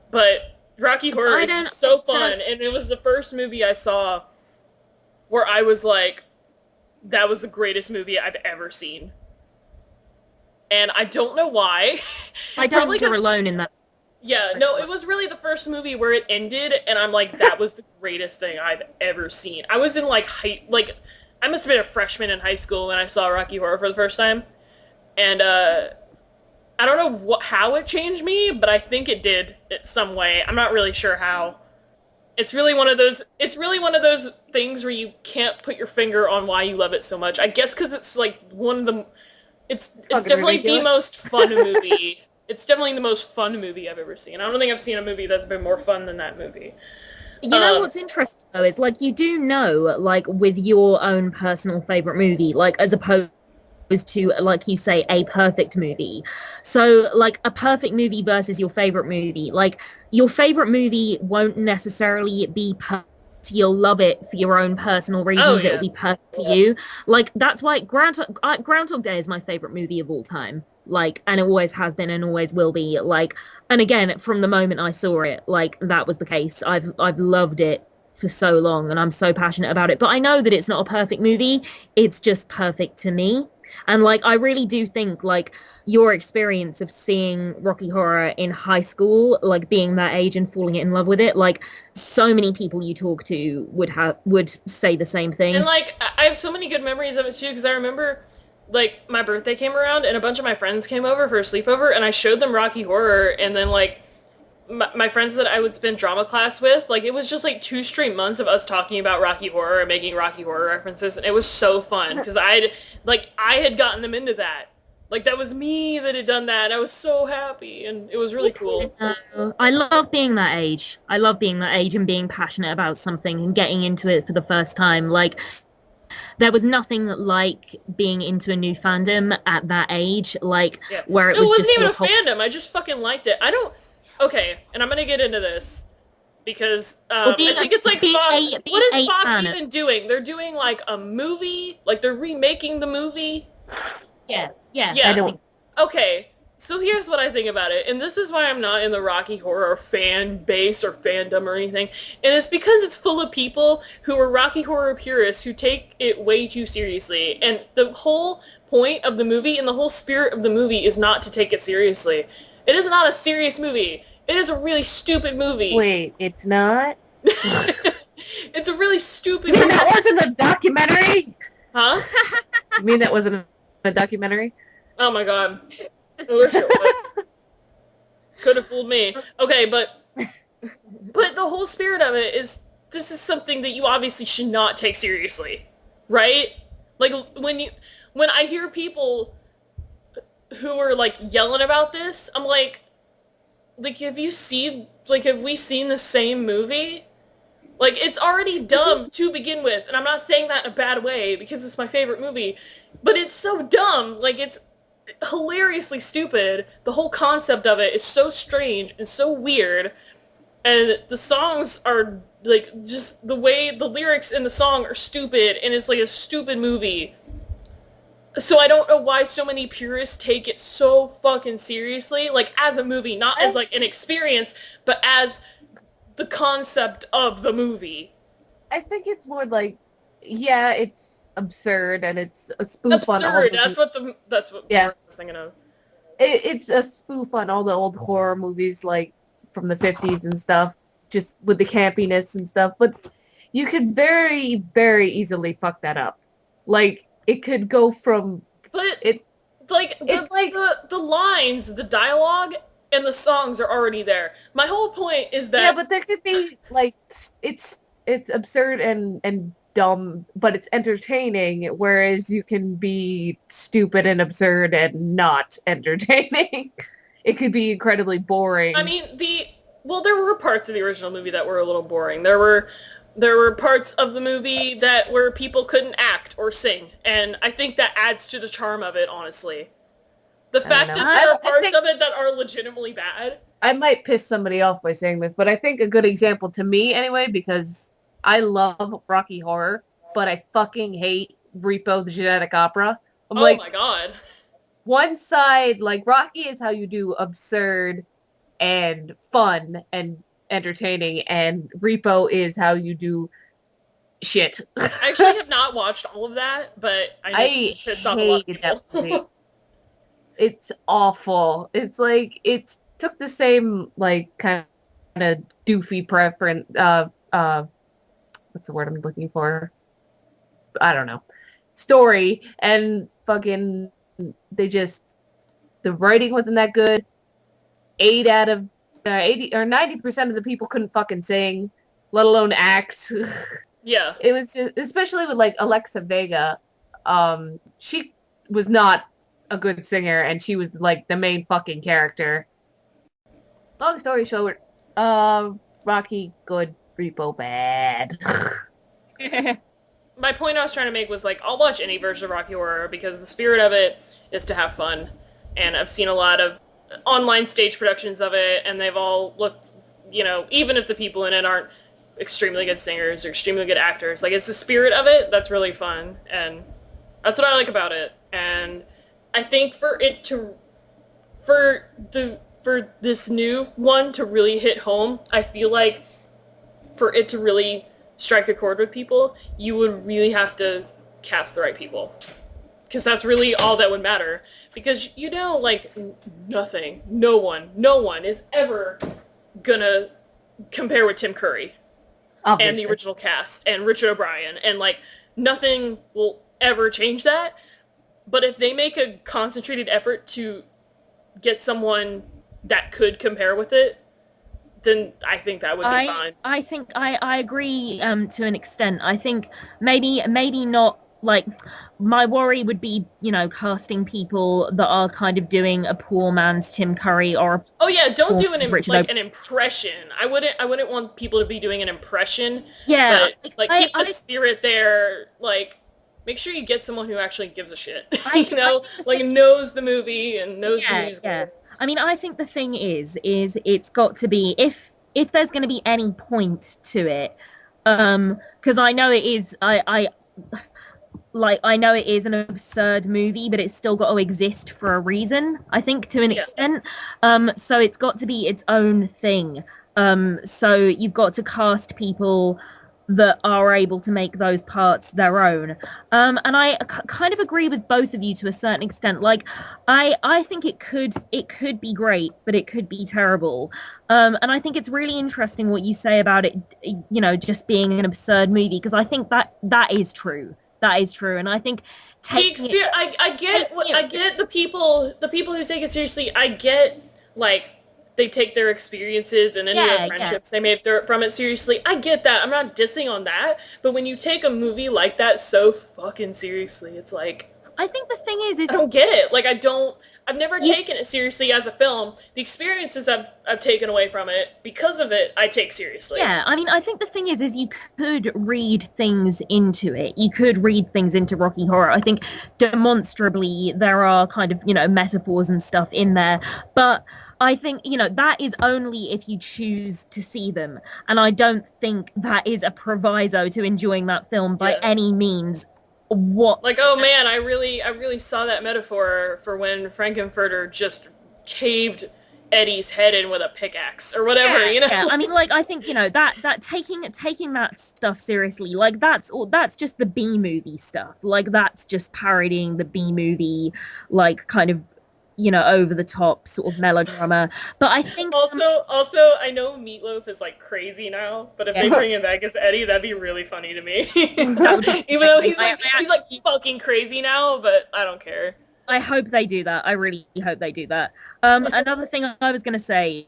But Rocky Horror is so fun, and it was the first movie I saw where I was like, that was the greatest movie I've ever seen. And I don't know why. I don't think you're alone in that. Yeah, no, it was really the first movie where it ended, and I'm like, that was the greatest thing I've ever seen. I was in, like, I must have been a freshman in high school when I saw Rocky Horror for the first time. And, I don't know how it changed me, but I think it did in some way. I'm not really sure how. It's really one of those things where you can't put your finger on why you love it so much. I guess because it's, like, it's definitely the most fun movie. It's definitely the most fun movie I've ever seen. I don't think I've seen a movie that's been more fun than that movie. You know what's interesting, though, is, like, you do know, like, with your own personal favorite movie, like, as opposed to, like you say, a perfect movie. So, like, a perfect movie versus your favorite movie. Like, your favorite movie won't necessarily be perfect. You'll love it for your own personal reasons. It'll be perfect to you. Like, that's why Groundhog Day is my favorite movie of all time. Like, and it always has been and always will be. Like, and again, from the moment I saw it, like, that was the case. I've loved it for so long, and I'm so passionate about it. But I know that it's not a perfect movie. It's just perfect to me. And, like, I really do think, like, your experience of seeing Rocky Horror in high school, like being that age and falling in love with it, like so many people you talk to would say the same And thing. like, I have so many good memories of it too, because I remember, like, my birthday came around and a bunch of my friends came over for a sleepover, and I showed them Rocky Horror, and then like, my friends that I would spend drama class with, like, it was just like 2 straight months of us talking about Rocky Horror and making Rocky Horror references, and it was so fun, because I had gotten them into that. Like, that was me that had done that, and I was so happy, and it was really cool. I love being that age. I love being that age and being passionate about something and getting into it for the first time. Like, there was nothing like being into a new fandom at that age, like Yeah. where it No, was it wasn't just even your a whole. fandom, I just fucking liked it. Okay, and I'm gonna get into this, because Or being I think it's like being Fox. a being What is a Fox fan of- even doing? They're doing like a movie, like they're remaking the movie. Yeah, Yeah. I don't. Okay, so here's what I think about it, and this is why I'm not in the Rocky Horror fan base or fandom or anything, and it's because it's full of people who are Rocky Horror purists who take it way too seriously, and the whole point of the movie and the whole spirit of the movie is not to take it seriously. It is not a serious movie. It is a really stupid movie. Wait, it's not? It's a really stupid You mean movie. that wasn't a documentary? Huh? You mean that wasn't a documentary? Oh my god. I wish it was. Could have fooled me. Okay, but the whole spirit of it is, this is something that you obviously should not take seriously. Right? Like, when I hear people who are like yelling about this, I'm like, have we seen the same movie? Like, it's already dumb to begin with, and I'm not saying that in a bad way, because it's my favorite movie, but it's so dumb. Like, it's hilariously stupid. The whole concept of it is so strange and so weird, and the songs are, like, just the way the lyrics in the song are stupid, and it's like a stupid movie. So I don't know why so many purists take it so fucking seriously, like, as a movie, not as, like, an experience, but as the concept of the movie. I think it's more like, yeah, it's absurd and it's a spoof on all Absurd, the that's what Yeah. I was thinking of. It's a spoof on all the old horror movies, like, from the 50s and stuff, just with the campiness and stuff, but you could very, very easily fuck that up. Like, it could go from... But, It- like, it's like... the lines, the dialogue, and the songs are already there. My whole point is that... Yeah, but there could be, like, it's absurd and dumb, but it's entertaining, whereas you can be stupid and absurd and not entertaining. It could be incredibly boring. I mean, there were parts of the original movie that were a little boring. There were parts of the movie where people couldn't act or sing, and I think that adds to the charm of it, honestly. The fact know. that there are I parts think- of it that are legitimately bad. I might piss somebody off by saying this, but I think a good example to me anyway, because I love Rocky Horror, but I fucking hate Repo the Genetic Opera. I'm Oh like, my god. one side, like, Rocky is how you do absurd and fun and entertaining, and Repo is how you do shit. I actually have not watched all of that, but I know it's pissed off a lot of hate that people. movie. It's awful. It's like, it took the same, like, kind of doofy preference, what's the word I'm looking for? I don't know. Story, and fucking, the writing wasn't that good. 80 or 90% of the people couldn't fucking sing, let alone act. Yeah. It was just, especially with, like, Alexa Vega, she was not a good singer, and she was, like, the main fucking character. Long story short, Rocky good, Repo bad. My point I was trying to make was, like, I'll watch any version of Rocky Horror because the spirit of it is to have fun. And I've seen a lot of online stage productions of it, and they've all looked, even if the people in it aren't extremely good singers or extremely good actors, like, it's the spirit of it that's really fun, and that's what I like about it. And I think for this new one to really hit home, I feel like for it to really strike a chord with people, you would really have to cast the right people. because that's really all that would matter. Because, like, no one is ever gonna compare with Tim Curry Obviously. and the original cast and Richard O'Brien, and, like, nothing will ever change that. But if they make a concentrated effort to get someone that could compare with it, then I think that would be fine. I think I agree to an extent. I think maybe not, like, my worry would be, casting people that are kind of doing a poor man's Tim Curry or don't do an Richard an impression. I wouldn't want people to be doing an impression. Yeah, but keep the spirit there. Like, make sure you get someone who actually gives a shit. Knows the movie and knows the movie's good. I mean, I think the thing is it's got to be, if there's going to be any point to it, because I know it is, I know it is an absurd movie, but it's still got to exist for a reason, I think, to an extent. So it's got to be its own thing. So you've got to cast people that are able to make those parts their own. And I kind of agree with both of you to a certain extent. Like, I think it could be great, but it could be terrible. And I think it's really interesting what you say about it, just being an absurd movie, because I think that is true. That is true. And I think I get the people who take it seriously. I get, like, they take their experiences and any of their friendships they made from it seriously. I get that. I'm not dissing on that. But when you take a movie like that so fucking seriously, it's like, I think the thing is I don't get it. Like, I've never taken it seriously as a film. The experiences I've taken away from it, because of it, I take seriously. Yeah, I mean, I think the thing is you could read things into it. You could read things into Rocky Horror. I think demonstrably there are kind of, metaphors and stuff in there. But I think, that is only if you choose to see them. And I don't think that is a proviso to enjoying that film by any means. Like, oh man, I really saw that metaphor for when Frankenfurter just caved Eddie's head in with a pickaxe or whatever, Yeah, I mean, like, I think, that taking that stuff seriously, like, that's just the B-movie stuff. Like, that's just parodying the B-movie, like, kind of, over the top sort of melodrama. But I think also I know Meatloaf is, like, crazy now, but if they bring him back as Eddie, that'd be really funny to me. Even though he's like fucking crazy now, but I don't care. I hope they do that. I really hope they do that. Another thing I was going to say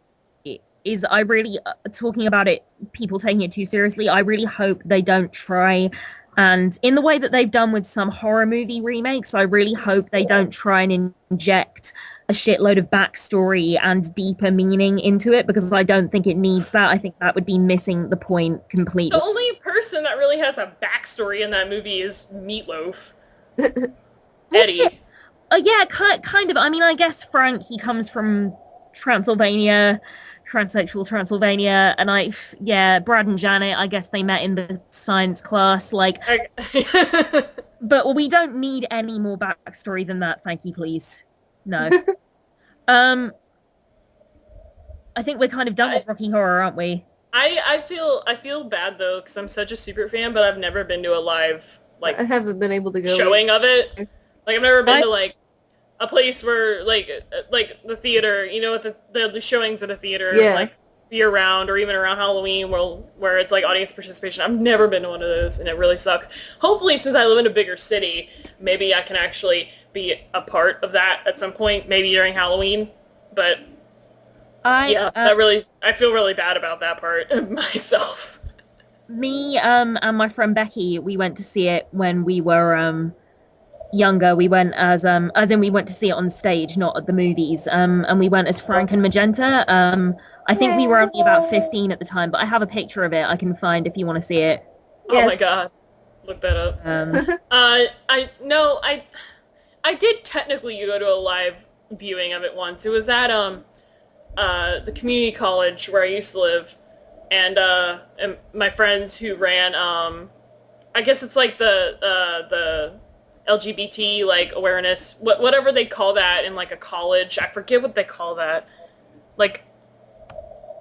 is I really, talking about it, people taking it too seriously, I really hope they don't try, and in the way that they've done with some horror movie remakes, I really hope they don't try and inject a shitload of backstory and deeper meaning into it, because I don't think it needs that. I think that would be missing the point completely. The only person that really has a backstory in that movie is Meatloaf. Eddie. Yeah, kind of. I mean, I guess Frank, he comes from Transylvania, transsexual Transylvania, and Brad and Janet, I guess they met in the science class, like, but we don't need any more backstory than that, thank you, please. No. I think we're kind of done with Rocky Horror, aren't we? I feel bad, though, because I'm such a super fan, but I've never been to a live, like, I haven't been able to go showing of it. Like, I've never been to, like, a place where, like the theater, they'll do showings at a theater, like, year round, or even around Halloween, where it's, like, audience participation. I've never been to one of those, and it really sucks. Hopefully, since I live in a bigger city, maybe I can actually be a part of that at some point, maybe during Halloween, but I feel really bad about that part of myself. Me, and my friend Becky, we went to see it when we were, younger. We went as in we went to see it on stage, not at the movies, and we went as Frank and Magenta. I think we were only about 15 at the time, but I have a picture of it I can find if you want to see it. Oh my god, look that up. I did technically go to a live viewing of it once. It was at the community college where I used to live, and my friends who ran I guess it's like the LGBT, like, awareness, whatever they call that in, like, a college. I forget what they call that. Like,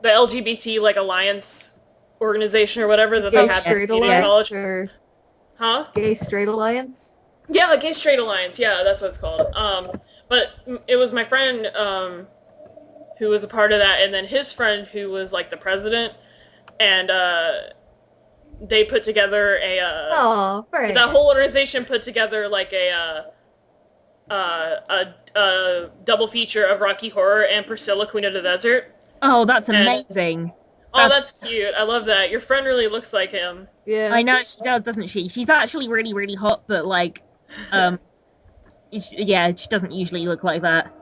the LGBT, like, alliance organization or whatever that they have in college. Or Huh? Gay Straight Alliance? Yeah, Gay Straight Alliance. Yeah, that's what it's called. But it was my friend who was a part of that, and then his friend who was like the president, and they put together that whole organization put together like a double feature of Rocky Horror and Priscilla, Queen of the Desert. Oh, that's amazing. That's cute. I love that. Your friend really looks like him. Yeah. I know she does, doesn't she? She's actually really, really hot, but like, yeah, she doesn't usually look like that.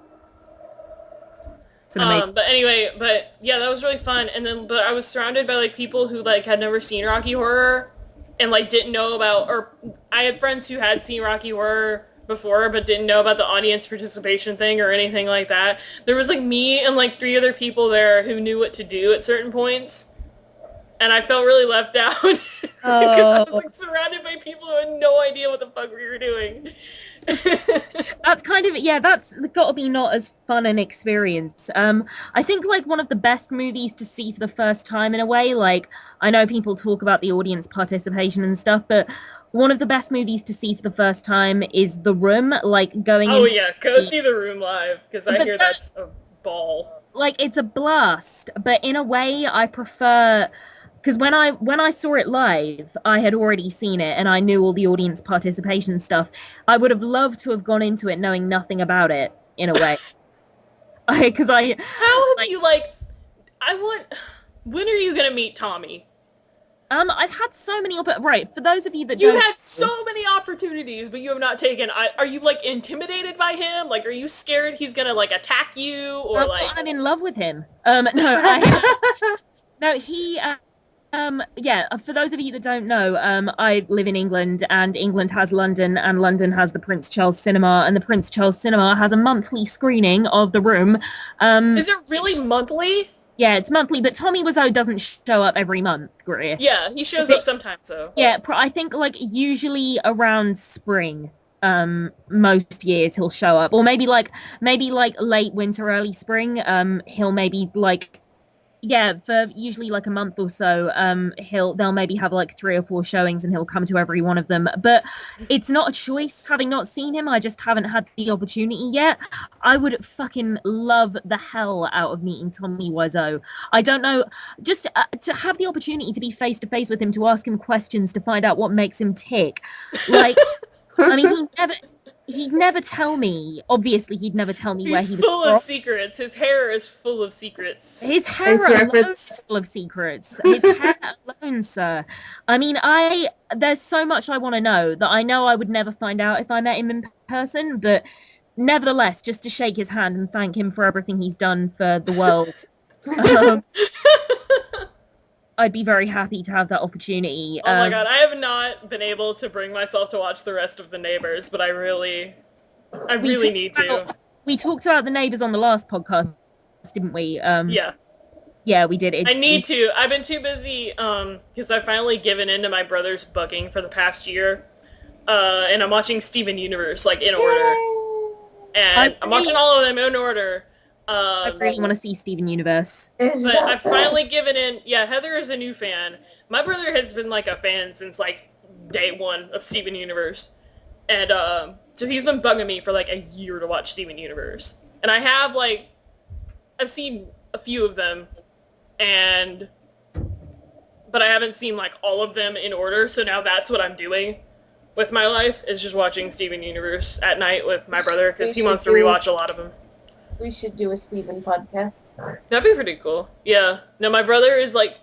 It's an amazing. But anyway, that was really fun. And then, but I was surrounded by like people who like had never seen Rocky Horror and like didn't know about, or I had friends who had seen Rocky Horror before but didn't know about the audience participation thing or anything like that. There was like me and like 3 other people there who knew what to do at certain points, and I felt really left out because I was like surrounded by people who had no idea what the fuck we were doing. That's kind of, yeah, that's got to be not as fun an experience. I think like one of the best movies to see for the first time in a way, like I know people talk about the audience participation and stuff, but one of the best movies to see for the first time is The Room, like going Oh yeah, go see The Room live, because I hear that's a ball. Like, it's a blast, but in a way I prefer, because when I saw it live, I had already seen it, and I knew all the audience participation stuff. I would have loved to have gone into it knowing nothing about it, in a way. Because I... How have you, like... When are you gonna meet Tommy? I've had so many... Right, for those of you that You've had so many opportunities, but you have not taken... Are you, like, intimidated by him? Like, are you scared he's gonna, like, attack you? Or, like... I'm in love with him. No, he... yeah, for those of you that don't know, I live in England, and England has London, and London has the Prince Charles Cinema, and the Prince Charles Cinema has a monthly screening of The Room. Is it really monthly? Yeah, it's monthly, but Tommy Wiseau doesn't show up every month, Greer. Yeah, he shows up sometimes, though. Yeah, I think, like, usually around spring, most years he'll show up. Or maybe late winter, early spring, he'll maybe, like... Yeah, for usually like a month or so, they'll maybe have like 3 or 4 showings and he'll come to every one of them. But it's not a choice. Having not seen him, I just haven't had the opportunity yet. I would fucking love the hell out of meeting Tommy Wiseau. I don't know, just to have the opportunity to be face to face with him, to ask him questions, to find out what makes him tick. Like, I mean, he'd never tell me. Obviously, he'd never tell me where he was full of secrets. His hair is full of secrets. His hair alone is full of secrets. His hair alone, sir. I mean, there's so much I want to know that I know I would never find out if I met him in person, but nevertheless, just to shake his hand and thank him for everything he's done for the world. I'd be very happy to have that opportunity. Oh my god, I have not been able to bring myself to watch the rest of The Neighbors, but I really need to. We talked about The Neighbors on the last podcast, didn't we? Yeah. Yeah, we did. I need to. I've been too busy, because I've finally given in to my brother's booking for the past year, and I'm watching Steven Universe, like, in order. And I'm watching all of them in order. I really want to see Steven Universe. But I've finally given in. Yeah, Heather is a new fan. My brother has been like a fan since like day 1 of Steven Universe. And so he's been bugging me for like a year to watch Steven Universe. And I've seen a few of them, but I haven't seen like all of them in order. So now that's what I'm doing with my life, is just watching Steven Universe at night with my brother, because he wants to rewatch a lot of them. We should do a Steven podcast. That'd be pretty cool. Yeah. No, my brother is like,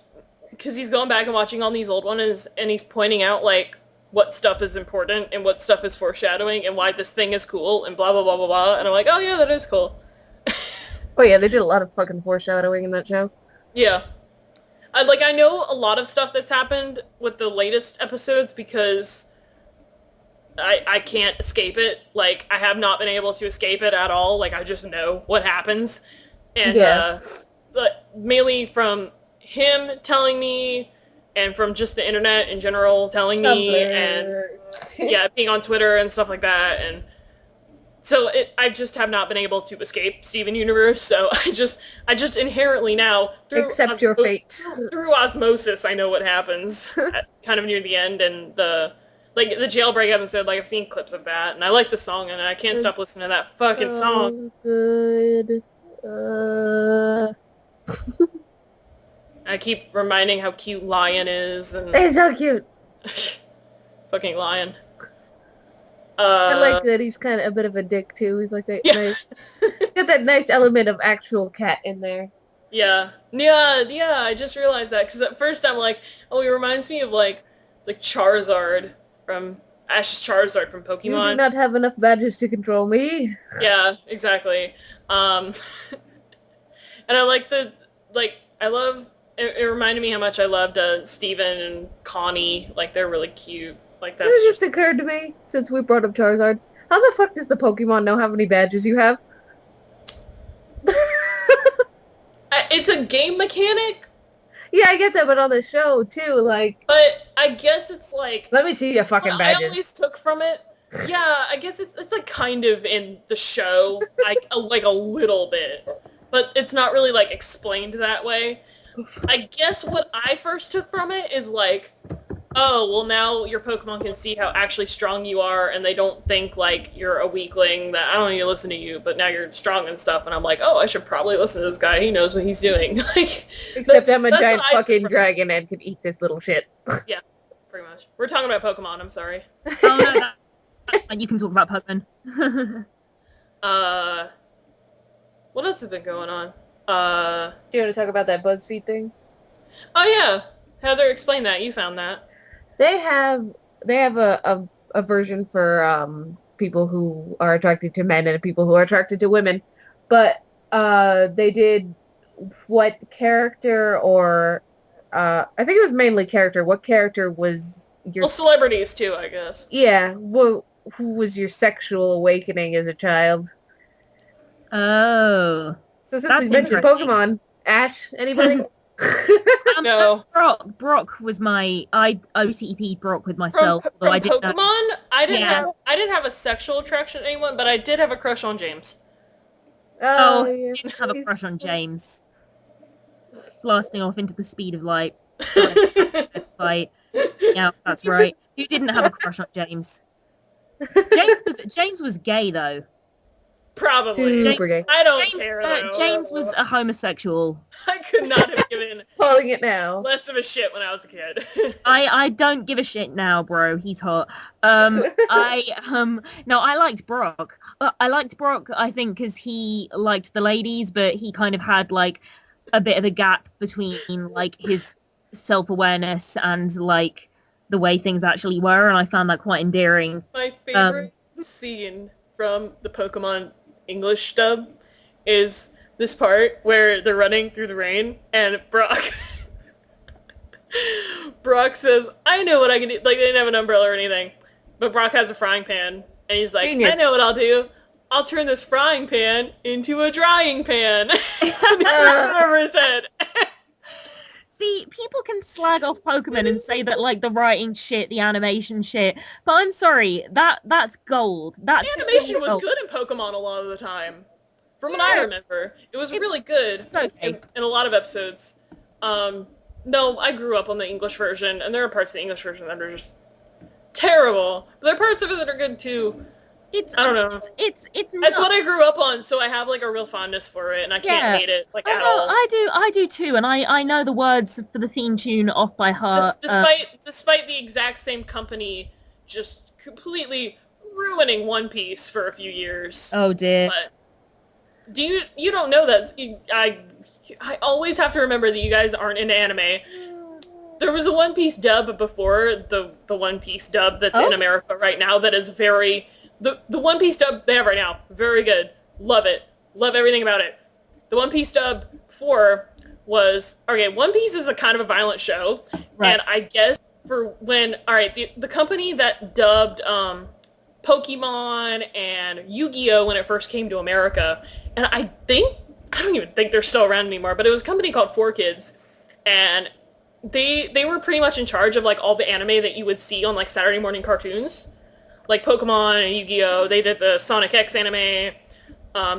because he's going back and watching all these old ones, and he's pointing out like what stuff is important and what stuff is foreshadowing and why this thing is cool and blah, blah, blah, blah, blah. And I'm like, oh yeah, that is cool. Oh yeah, they did a lot of fucking foreshadowing in that show. Yeah. I know a lot of stuff that's happened with the latest episodes because I can't escape it. Like, I have not been able to escape it at all. Like, I just know what happens. And, but mainly from him telling me, and from just the internet in general telling me, and, yeah, being on Twitter and stuff like that. And so I just have not been able to escape Steven Universe, so I just inherently now, accept your fate. Through osmosis, I know what happens at, kind of near the end, and the like the jailbreak episode, like I've seen clips of that, and I like the song, and I can't stop listening to that fucking song. Good. I keep reminding how cute Lion is, and It's so cute. fucking Lion. I like that he's kind of a bit of a dick too. He's like that Yeah. nice, got that nice element of actual cat in there. Yeah. I just realized that, because at first I'm like, oh, he reminds me of like Charizard from Ash's Charizard from You do Pokemon. not have enough badges to control me. Yeah, exactly. And I like it reminded me how much I loved Steven and Connie. Like, they're really cute. Like, that's It just occurred to me, since we brought up Charizard, how the fuck does the Pokemon know how many badges you have? it's a game mechanic, Yeah, I get that, but on the show, too, like, but I guess it's like let me see your fucking what I badges. always took from it. Yeah, I guess it's like kind of in the show, like a little bit, but it's not really like explained that way. I guess what I first took from it is like, oh, well, now your Pokemon can see how actually strong you are, and they don't think like you're a weakling that I don't need to listen to you, but now you're strong and stuff, and I'm like, oh, I should probably listen to this guy. He knows what he's doing. Like, Except I'm a that's giant what I fucking prefer. dragon and can eat this little shit. Yeah, pretty much. We're talking about Pokemon. I'm sorry. Oh no, that's fine. You can talk about Pokemon. What else has been going on? Do you want to talk about that BuzzFeed thing? Oh yeah, Heather, explain that. You found that. They have a version for people who are attracted to men and people who are attracted to women, but they did what character or I think it was mainly character. What character was your Well, celebrities too, I guess. who was your sexual awakening as a child? Oh. So since That's we mentioned interesting. Pokemon, Ash, anybody? No. Brock was my I OCP'd Brock with From, myself. from although I didn't know- Pokemon, I Yeah. didn't have a sexual attraction to anyone, but I did have a crush on James. Oh, yeah. didn't have a crush on James. Blasting off into the speed of light. Sorry, that's right. Yeah, that's right. Who didn't have a crush on James? James was gay though. Probably. Super gay. I don't James, care though. James was a homosexual. I could not have given Calling it now. less of a shit when I was a kid. I don't give a shit now, bro. He's hot. No, I liked Brock. I liked Brock, I think, because he liked the ladies, but he kind of had like a bit of a gap between like his self-awareness and like the way things actually were, and I found that quite endearing. My favorite scene from the Pokemon English dub is this part where they're running through the rain and Brock says, I know what I can do. Like, they didn't have an umbrella or anything, but Brock has a frying pan and he's like, Genius. I know what I'll do. I'll turn this frying pan into a drying pan. And that's over his head. See, people can slag off Pokemon and say that like the writing shit, the animation shit, but I'm sorry, that's gold. That's The animation was gold. good in Pokemon a lot of the time. From what I remember. It was really good It's okay. in a lot of episodes. No, I grew up on the English version, and there are parts of the English version that are just terrible. But there are parts of it that are good too. It's I don't know. It's That's what I nuts. grew up on, so I have like a real fondness for it, and I can't Yeah. hate it like I at know, all. I do too, and I know the words for the theme tune off by heart. Despite the exact same company just completely ruining One Piece for a few years. Oh dear. But you don't know that. I always have to remember that you guys aren't into anime. There was a One Piece dub before the One Piece dub that's in Oh. America right now that is very... The One Piece dub they have right now, very good. Love it. Love everything about it. The One Piece dub before was... Okay, One Piece is a kind of a violent show. Right. And I guess for when... Alright, the company that dubbed Pokemon and Yu-Gi-Oh! When it first came to America, and I don't even think they're still around anymore, but it was a company called 4Kids, and they were pretty much in charge of like all the anime that you would see on like Saturday morning cartoons, like Pokemon and Yu-Gi-Oh! They did the Sonic X anime,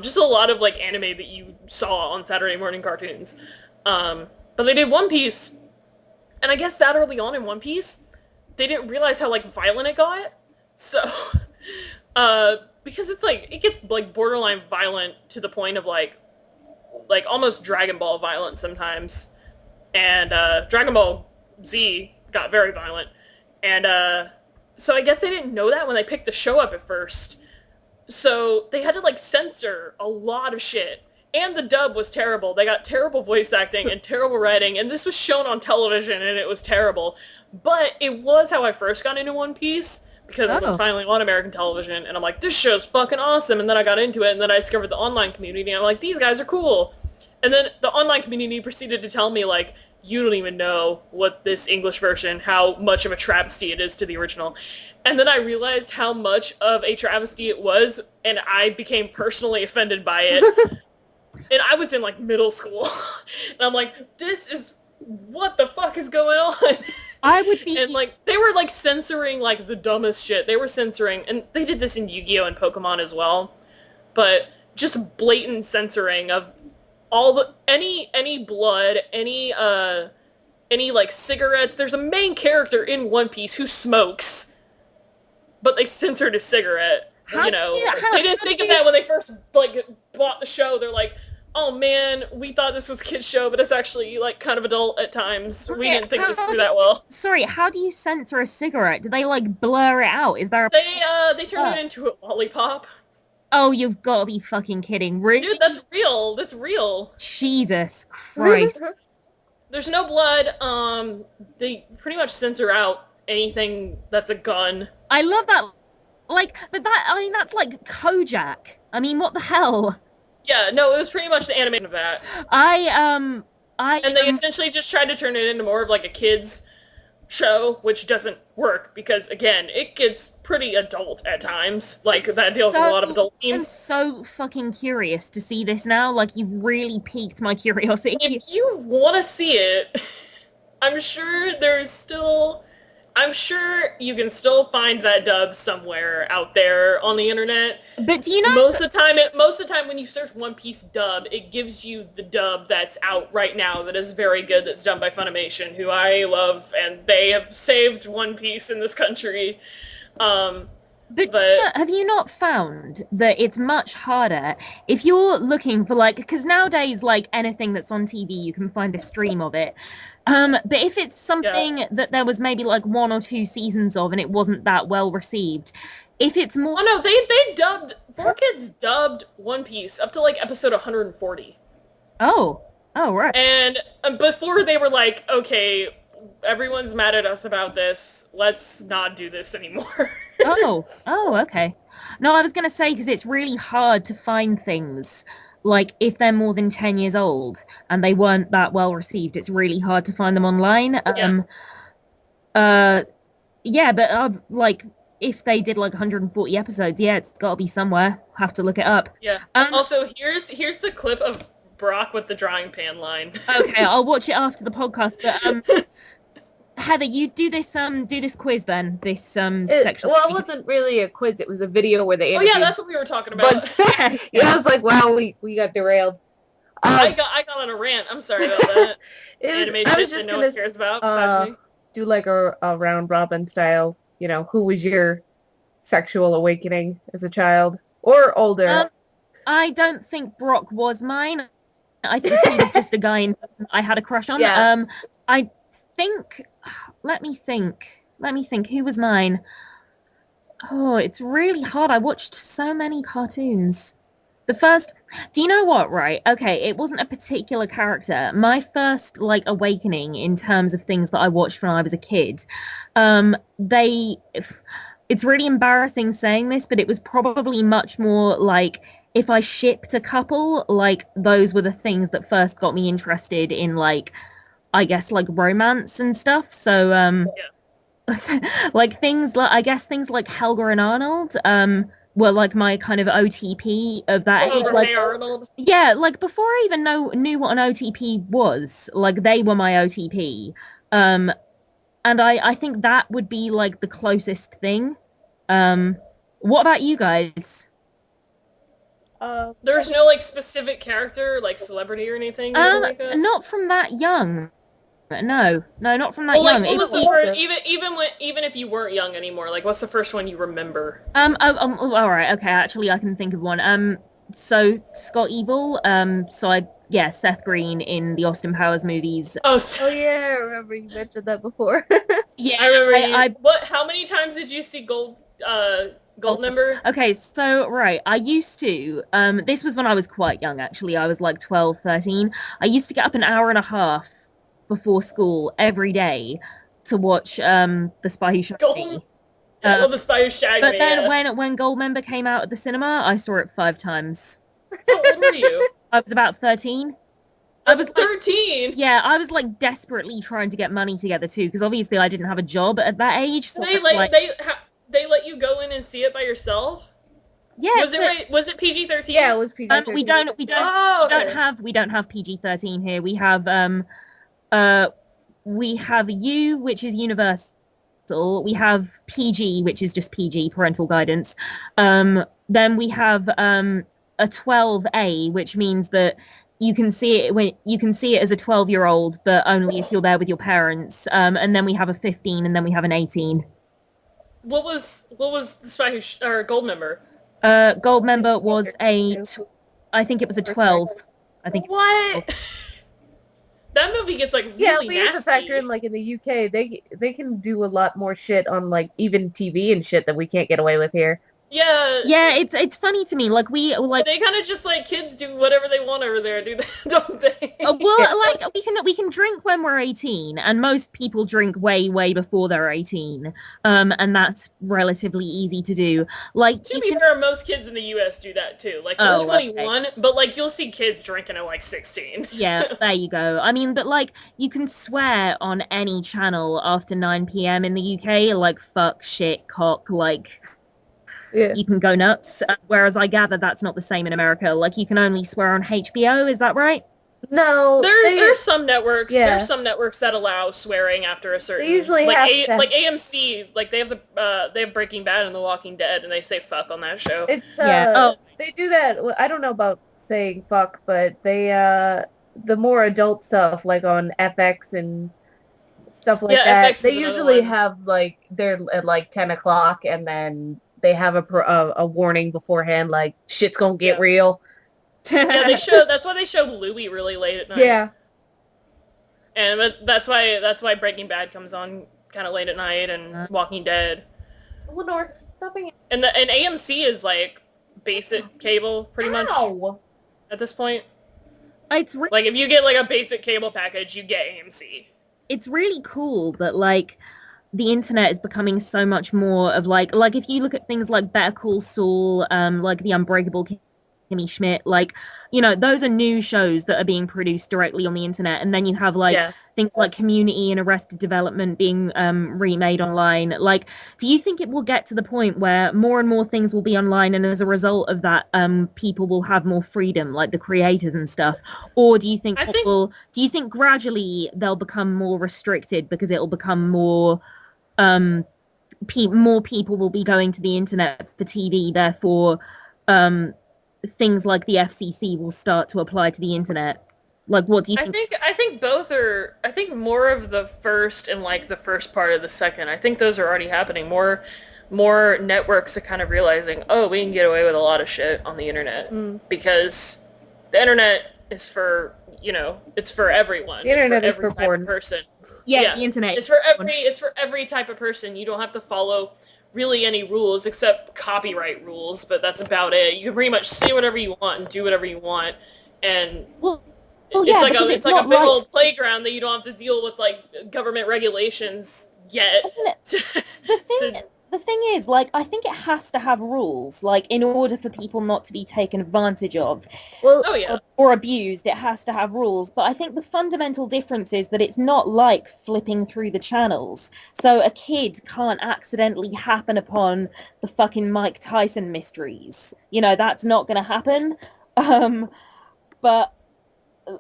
just a lot of like anime that you saw on Saturday morning cartoons. But they did One Piece, and I guess that early on in One Piece, they didn't realize how, like, violent it got. So, because it's, like, it gets, like, borderline violent to the point of, like almost Dragon Ball violence sometimes. And, Dragon Ball Z got very violent. And, so I guess they didn't know that when they picked the show up at first. So they had to, like, censor a lot of shit. And the dub was terrible. They got terrible voice acting and terrible writing, and this was shown on television, and it was terrible. But it was how I first got into One Piece, because it was finally on American television, and I'm like, this show's fucking awesome, and then I got into it, and then I discovered the online community, and I'm like, these guys are cool. And then the online community proceeded to tell me, like, you don't even know what this English version, how much of a travesty it is to the original. And then I realized how much of a travesty it was, and I became personally offended by it. And I was in, like, middle school. And I'm like, what the fuck is going on? I would be... And, like, they were, like, censoring, like, the dumbest shit. They were censoring, and they did this in Yu-Gi-Oh! And Pokemon as well. But just blatant censoring of all the... Any blood, any, like, cigarettes. There's a main character in One Piece who smokes. But they censored his cigarette. They didn't think of that when they first, like, bought the show. They're like, oh man, we thought this was a kid's show, but it's actually, like, kind of adult at times. We didn't think this through that well. Sorry, how do you censor a cigarette? Do they, like, blur it out? Is there a... They turned it into a lollipop. Oh, you've got to be fucking kidding. Really? Dude, that's real. That's real. Jesus Christ. There's no blood. They pretty much censor out anything that's a gun. I love that. Like, but that's like Kojak. I mean, what the hell? Yeah, no, it was pretty much the animation of that. And they essentially just tried to turn it into more of, like, a kid's show, which doesn't work because, again, it gets pretty adult at times. Like, that deals with a lot of adult themes. I'm so fucking curious to see this now. Like, you've really piqued my curiosity. If you want to see it, I'm sure you can still find that dub somewhere out there on the internet. But do you know... Most of the time when you search One Piece dub, it gives you the dub that's out right now that is very good, that's done by Funimation, who I love, and they have saved One Piece in this country. But have you not found that it's much harder if you're looking for, like, because nowadays, like, anything that's on TV, you can find a stream of it. But if it's something that there was maybe, like, 1 or 2 seasons of and it wasn't that well received, if it's more... Oh, no, they dubbed... 4Kids dubbed One Piece up to, like, episode 140. Oh, right. And before they were like, okay, everyone's mad at us about this, let's not do this anymore. Oh, okay. No, I was going to say, because it's really hard to find things, like, if they're more than 10 years old and they weren't that well received, it's really hard to find them online. But, like, if they did, like, 140 episodes, yeah, it's got to be somewhere. Have to look it up. Yeah. Also, here's the clip of Brock with the drying pan line. Okay, I'll watch it after the podcast, but, Heather, you do this quiz then, this section. Well, it wasn't really a quiz, it was a video where they interviewed... Oh yeah, that's what we were talking about. Yeah, I was like, wow, we got derailed. I got on a rant, I'm sorry about that. Animation that no one cares about besides me. Do like a round robin style, who was your sexual awakening as a child? Or older? I don't think Brock was mine. I think he was just a guy I had a crush on. Yeah. I think... Let me think. Who was mine? Oh, it's really hard. I watched so many cartoons. The first... Do you know what, right? Okay, it wasn't a particular character. My first, like, awakening in terms of things that I watched when I was a kid, it's really embarrassing saying this, but it was probably much more, like, if I shipped a couple, like, those were the things that first got me interested in, like, I guess, like, romance and stuff. So, like, things like Helga and Arnold, were, like, my kind of OTP of that age. Like, Arnold. Yeah, like, before I even knew what an OTP was, like, they were my OTP. And I think that would be, like, the closest thing. What about you guys? There's no, like, specific character, like, celebrity or anything? Not from that young. No, not from that Well, young. like, what It was the was first, even if you weren't young anymore, like, what's the first one you remember? all right, okay, actually I can think of one. So Scott Evil, Seth Green in the Austin Powers movies. Oh, Oh yeah, I remember you mentioned that before. Yeah, I remember I what, how many times did you see Goldmember? Okay, so right, I used to this was when I was quite young actually. I was like 12, 13. I used to get up an hour and a half before school every day to watch The Spy Who Shagged Gold, Me. I love the Spy Who Shagged But Me, then yeah. when Goldmember came out at the cinema, I saw it 5 times. How old were you? I was about 13. I I was was like, 13. yeah, I was like desperately trying to get money together too, because obviously I didn't have a job at that age. So I was like, They let you go in and see it by yourself? yeah, Was it PG-13? Yeah, it was PG-13. we don't have PG-13 here. We have U, which is universal. We have PG, which is just PG, parental guidance. Then we have a 12A, which means that you can see it as a 12-year-old, but only if you're there with your parents. And then we have a 15, and then we have an 18. What was the Spy Who or Goldmember? Goldmember was I think it was a 12. I think. What? That movie gets like really Yeah, we have to nasty. factor in like in the UK, they can do a lot more shit on like even TV and shit that we can't get away with here. Yeah. Yeah, it's funny to me. Like we like They kind of just like kids do whatever they want over there, do they? Don't they? well, like we can drink when we're 18, and most people drink way before they're 18. And that's relatively easy to do. Like To be fair, most kids in the US do that too. Like we're 21, but like you'll see kids drinking at like 16. Yeah, there you go. I mean, but like you can swear on any channel after 9 p.m. in the UK, like fuck, shit, cock, like Yeah. you can go nuts. Whereas I gather that's not the same in America. Like you can only swear on HBO, is that right? No, There's some networks. Yeah. There's some networks that allow swearing after a certain. They usually like have to. like AMC. Like they have Breaking Bad and The Walking Dead, and they say fuck on that show. It's Yeah. they do that. I don't know about saying fuck, but they the more adult stuff like on FX and stuff like that. FX is They another usually one. have like they're at like 10 o'clock, and then they have a warning beforehand, like shit's gonna get Yeah. real. Yeah, that's why they show Louis really late at night. Yeah. And that's why Breaking Bad comes on kind of late at night, and Walking Dead. Lenore, stop being. And AMC is like basic cable pretty much Ow! at this point. It's Like if you get like a basic cable package, you get AMC. it's really cool that like the internet is becoming so much more of like if you look at things like Better Call Saul, like The Unbreakable Kimmy Schmidt, like, you know, those are new shows that are being produced directly on the internet. And then you have like things like Community and Arrested Development being remade online. Like, do you think it will get to the point where more and more things will be online, and as a result of that, people will have more freedom, like the creators and stuff? Or do you think do you think gradually they'll become more restricted because it'll become more more people will be going to the internet for TV, therefore things like the FCC will start to apply to the internet? Like, what do you think? I think both are. I think more of the first and like the first part of the second. I think those are already happening. More networks are kind of realizing, oh, we can get away with a lot of shit on the internet because the internet is for, you know, it's for everyone. The internet is for every type porn. of person. Yeah, the internet. It's for every type of person. You don't have to follow really any rules except copyright rules, but that's about it. You can pretty much say whatever you want and do whatever you want, and it's like a big old playground that you don't have to deal with like government regulations yet. The thing is, like, I think it has to have rules, like, in order for people not to be taken advantage of. Well, or abused, it has to have rules. But I think the fundamental difference is that it's not like flipping through the channels. So a kid can't accidentally happen upon the fucking Mike Tyson mysteries. You know, that's not going to happen. But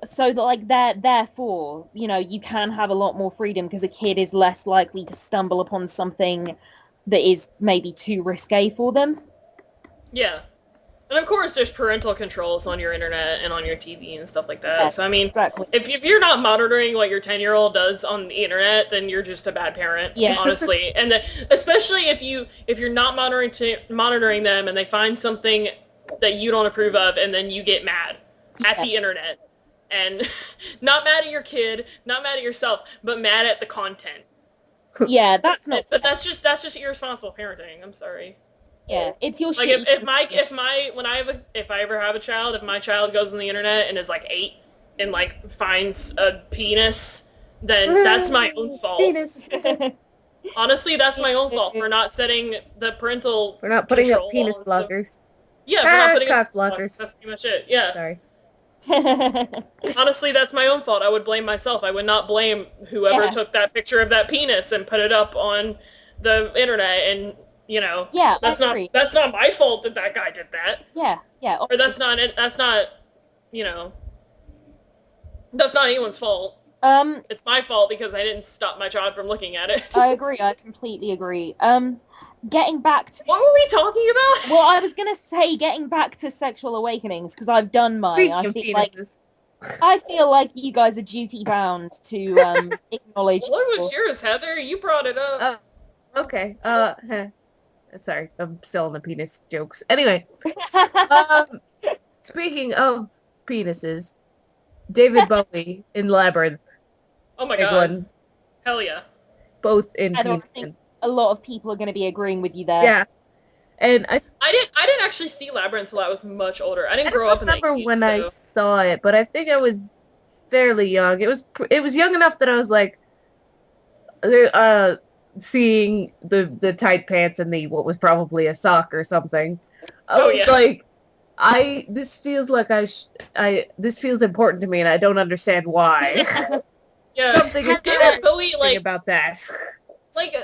so that, like, therefore, you know, you can have a lot more freedom because a kid is less likely to stumble upon something that is maybe too risque for them. Yeah. And of course, there's parental controls on your internet and on your TV and stuff like that. Yeah, So I mean, exactly. if you're not monitoring what your 10-year-old does on the internet, then you're just a bad parent, Yeah. honestly. And especially if you're not monitoring them and they find something that you don't approve of, and then you get mad at the internet, and not mad at your kid, not mad at yourself, but mad at the content. Yeah, that's not. But that's just irresponsible parenting. I'm sorry. Yeah, it's your Like shit. if I ever have a child, if my child goes on the internet and is like 8 and like finds a penis, then that's my own fault. Penis. Honestly, that's my own fault for not setting the parental. We're not putting up control penis on blockers. Yeah, we're not putting cock up blockers. That's pretty much it. Yeah. Sorry. Honestly, that's my own fault. I would blame myself. I would not blame whoever took that picture of that penis and put it up on the internet. And Yeah, that's I agree. not my fault that guy did that. Yeah. Or that's not anyone's fault. It's my fault because I didn't stop my child from looking at it. I agree. I completely agree. Getting back to What were we talking about? well, I was gonna say getting back to sexual awakenings because I've done mine. Speaking of penises. I feel like you guys are duty bound to acknowledge. What was yours, Heather? You brought it up. Okay. Sorry, I'm still on the penis jokes. Anyway, speaking of penises, David Bowie in Labyrinth. Oh my Big god. one. Hell yeah. Both in I don't penis. think a lot of people are going to be agreeing with you there. Yeah. And I didn't actually see Labyrinth until I was much older. I didn't grow up in the 80s. I remember when I saw it, but I think I was fairly young. It was young enough that I was like, seeing the tight pants and the what was probably a sock or something. I was like, this feels like this feels important to me, and I don't understand why. Yeah, Something David Bowie, about that. Like,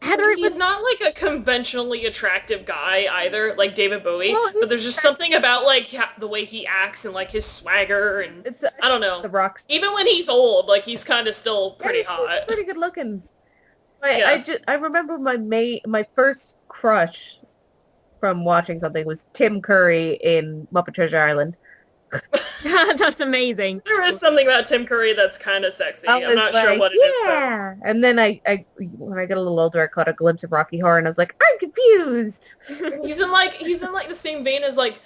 Heather, he's not like a conventionally attractive guy either, like David Bowie. Well, but there's just something about like the way he acts and like his swagger and I don't know. The rocks. Even when he's old, like he's kind of still pretty He's hot. pretty good looking. I remember my first crush from watching something was Tim Curry in Muppet Treasure Island. That's amazing. There is something about Tim Curry that's kind of sexy. I'm not sure what it is. Yeah. And then when I got a little older, I caught a glimpse of Rocky Horror, and I was like, I'm confused. He's in like the same vein as like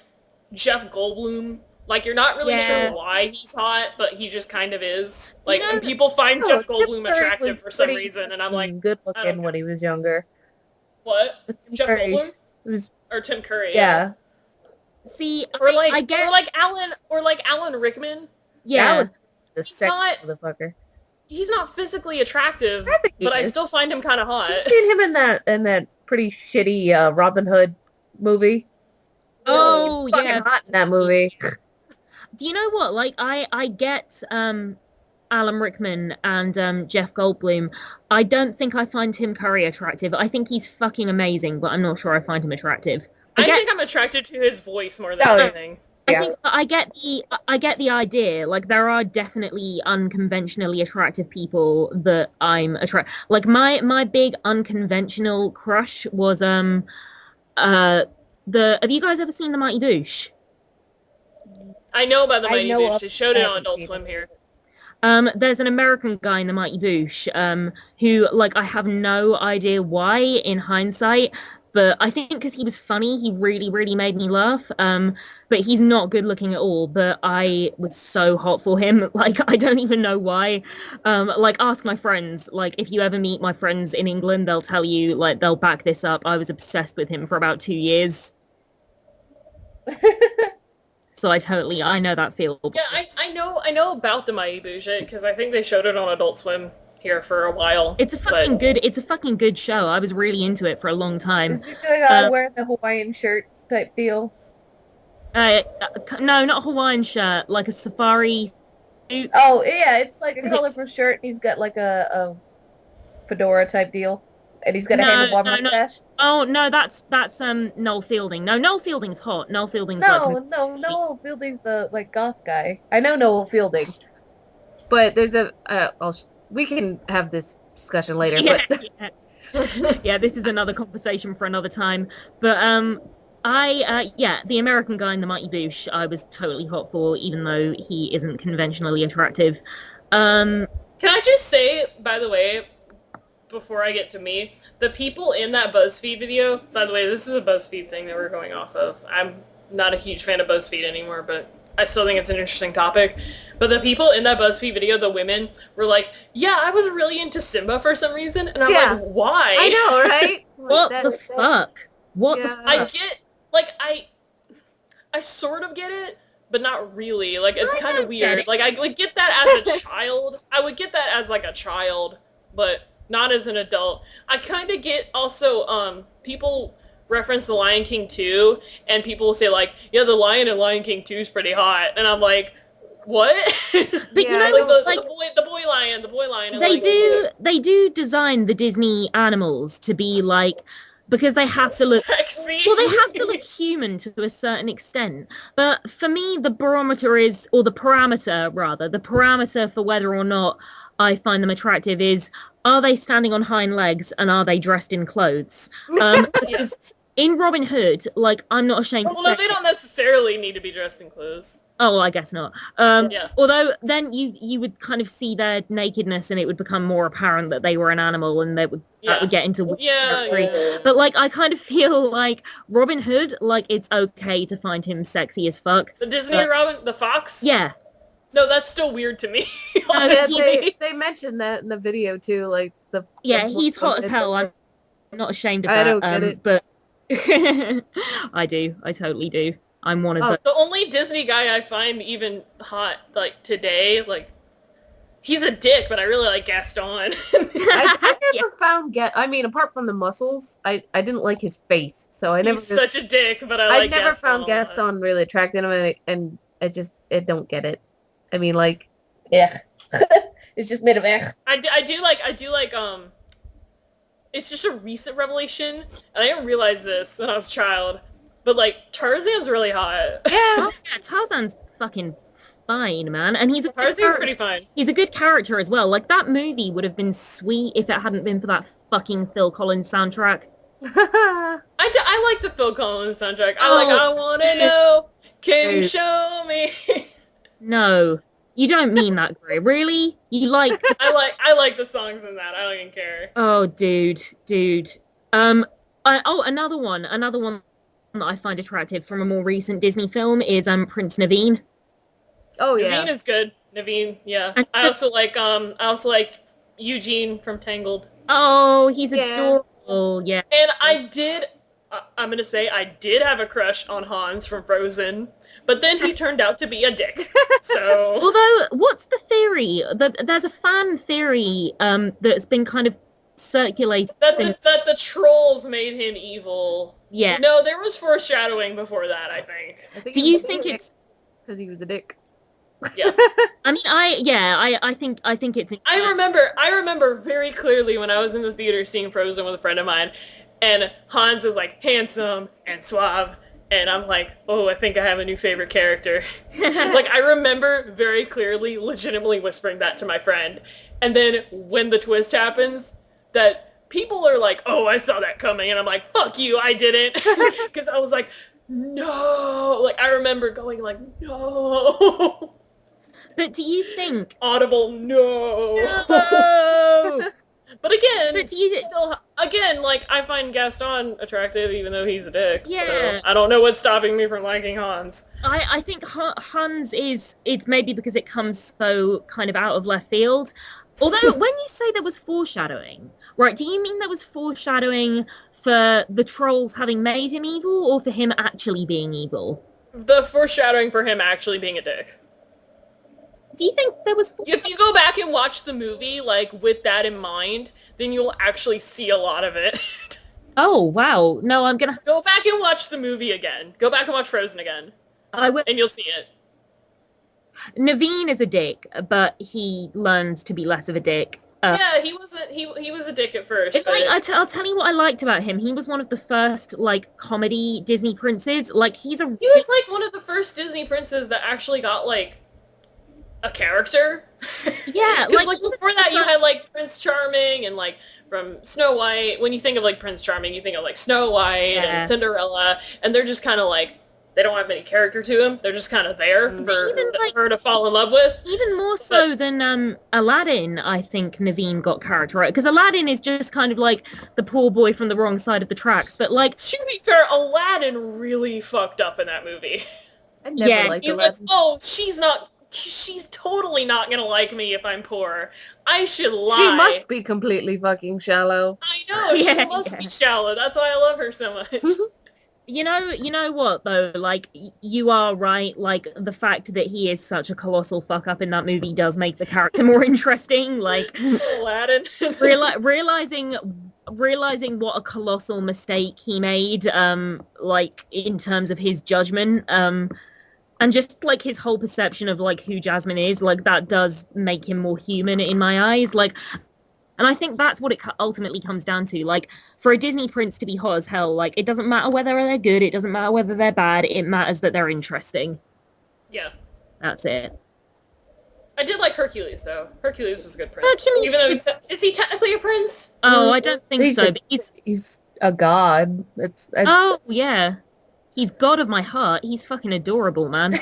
Jeff Goldblum. Like you're not really sure why he's hot, but he just kind of is. Like and people find Jeff Goldblum attractive for some reason, and I'm like, good looking when he was younger. What? Jeff Goldblum? It was or Tim Curry? Yeah. See, or like Alan Rickman. Yeah, he's not motherfucker. He's not physically attractive, but I still find him kind of hot. You've seen him in that pretty shitty Robin Hood movie. Oh yeah, hot in that movie. Do you know what? Like, I get Alan Rickman and Jeff Goldblum. I don't think I find Tim Curry attractive. I think he's fucking amazing, but I'm not sure I find him attractive. I think I'm attracted to his voice more than anything. Yeah. I get the idea. Like, there are definitely unconventionally attractive people that I'm attracted. Like, my big unconventional crush was have you guys ever seen The Mighty Boosh? I know about The Mighty Boosh. They showed it on Adult Swim here. There's an American guy in The Mighty Boosh, who, like, I have no idea why in hindsight, but I think because he was funny, he really, really made me laugh. But he's not good looking at all, but I was so hot for him. Like, I don't even know why. Like, ask my friends. Like, if you ever meet my friends in England, they'll tell you, like, they'll back this up. I was obsessed with him for about 2 years. So I know that feel. Yeah, I know about The Mighty Boosh because I think they showed it on Adult Swim here for a while. It's a fucking good show. I was really into it for a long time. Is it wearing the Hawaiian shirt type deal? No, not a Hawaiian shirt, like a safari suit. Oh yeah, it's like a colorful shirt. And he's got like a fedora type deal, and he's got a handlebar mustache. Oh no, that's Noel Fielding. No, Noel Fielding's hot. Noel Fielding's Noel Fielding's the like goth guy. I know Noel Fielding, but there's we can have this discussion later. Yeah, yeah. Yeah, this is another conversation for another time. But Yeah, the American guy in the Mighty Boosh, I was totally hot for, even though he isn't conventionally attractive. Um, Can I just say, by the way, before I get to me, the people in that BuzzFeed video, by the way, this is a BuzzFeed thing that we're going off of. I'm not a huge fan of BuzzFeed anymore, but I still think it's an interesting topic. But the people in that BuzzFeed video, the women, were like, yeah, I was really into Simba for some reason. And I'm like, why? I know, right? what the fuck? What the Yeah. fuck? I get, like, I sort of get it, but not really. Like, it's I kind of don't get weird. it. Like, I would get that as a child. I would get that as, like, a child, but not as an adult. I kind of get also, people reference The Lion King 2, and people will say, like, yeah, the lion in Lion King 2 is pretty hot. And I'm like, what? But Yeah, you know, like, the boy lion in Lion King 2. they do design the Disney animals to be like, because they have to look Sexy. well, they have to look human to a certain extent. But for me, the parameter for whether or not I find them attractive is, are they standing on hind legs and are they dressed in clothes? Because in Robin Hood, like, I'm not ashamed to Well, no, say... they don't necessarily need to be dressed in clothes. Oh, I guess not. Yeah. Although then you would kind of see their nakedness and it would become more apparent that they were an animal, and that would get into weird territory. Yeah. But like, I kind of feel like Robin Hood, like, it's okay to find him sexy as fuck. The Disney But- Robin, the fox? Yeah. No, that's still weird to me. Yeah, honestly. they mentioned that in the video too, like Yeah, the he's hot as hell. I'm not ashamed of that. I don't get it. But I do. I totally do. I'm one of Oh. the... The only Disney guy I find even hot, like, today, like, he's a dick, but I really like Gaston. I never found I mean, apart from the muscles, I didn't like his face, so I never He's such a dick, but I like never Gaston found a lot. Gaston really attractive, and I don't get it. I mean, like, yeah, it's just made of I do like, it's just a recent revelation, and I didn't realize this when I was a child, but, like, Tarzan's really hot. Yeah, Oh, yeah, Tarzan's fucking fine, man. And he's a good Tarzan's character. pretty fine. He's a good character as well. Like, that movie would have been sweet if it hadn't been for that fucking Phil Collins soundtrack. I like the Phil Collins soundtrack. I want to know, can you Dude. show me? No. You don't mean that, Greer. Really? You like... I like the songs in that. I don't even care. Oh, dude. Another one that I find attractive from a more recent Disney film is Prince Naveen. oh yeah. Naveen is good. Naveen, yeah. And- I also like Eugene from Tangled. Oh, he's Yeah. adorable. Yeah. And I'm gonna say I did have a crush on Hans from Frozen, but then he turned out to be a dick. So Although, what's the theory? There's a fan theory that's been kind of circulated since... that the trolls made him evil. Yeah. No, there was foreshadowing before that, I think. I think Do you think it's... because he was a dick? Yeah. I mean, I think it's... I remember very clearly when I was in the theater seeing Frozen with a friend of mine, and Hans was like handsome and suave, and I'm like, oh, I think I have a new favorite character. Like, I remember very clearly, legitimately whispering that to my friend, and then when the twist happens, that people are like, oh, I saw that coming, and I'm like, fuck you, I didn't, because I was like, no, like, I remember going like, no. But do you think... Audible, no. No! But again, But do you... like, I find Gaston attractive even though he's a dick. Yeah. So I don't know what's stopping me from liking Hans. I think Hans is... It's maybe because it comes so kind of out of left field. Although, when you say there was foreshadowing, right, do you mean there was foreshadowing for the trolls having made him evil, or for him actually being evil? The foreshadowing for him actually being a dick. Do you think there was... If you go back and watch the movie, like, with that in mind, then you'll actually see a lot of it. Oh, wow. No, I'm gonna... Go back and watch the movie again. Go back and watch Frozen again, I will... and you'll see it. Naveen is a dick, but he learns to be less of a dick. Yeah, he was a dick at first. It's like, but- I'll tell you what I liked about him. He was one of the first, like, comedy Disney princes. Like, He was like one of the first Disney princes that actually got like a character. Yeah, like before that you had like Prince Charming and like from Snow White. When you think of like Prince Charming, you think of like Snow White and Cinderella, and they're just kind of like they don't have any character to them. They're just kind of there for her to fall in love with. Even more so than Aladdin, I think Naveen got character right, because Aladdin is just kind of like the poor boy from the wrong side of the tracks. But like, to be fair, Aladdin really fucked up in that movie. I never liked he's Aladdin. like, oh, she's totally not gonna like me if I'm poor. I should lie. She must be completely fucking shallow. I know, she must be shallow. That's why I love her so much. You know what though? Like, you are right. Like, the fact that he is such a colossal fuck up in that movie does make the character more interesting. Like, Aladdin. realizing what a colossal mistake he made, like in terms of his judgment, and just like his whole perception of like who Jasmine is, like that does make him more human in my eyes. Like, and I think that's what it ultimately comes down to. Like, for a Disney prince to be hot as hell, like, it doesn't matter whether they're good, it doesn't matter whether they're bad, it matters that they're interesting. Yeah. That's it. I did like Hercules, though. Hercules was a good prince. Even though is he technically a prince? Oh, I don't think so. But he's a god. Oh, yeah. He's god of my heart. He's fucking adorable, man.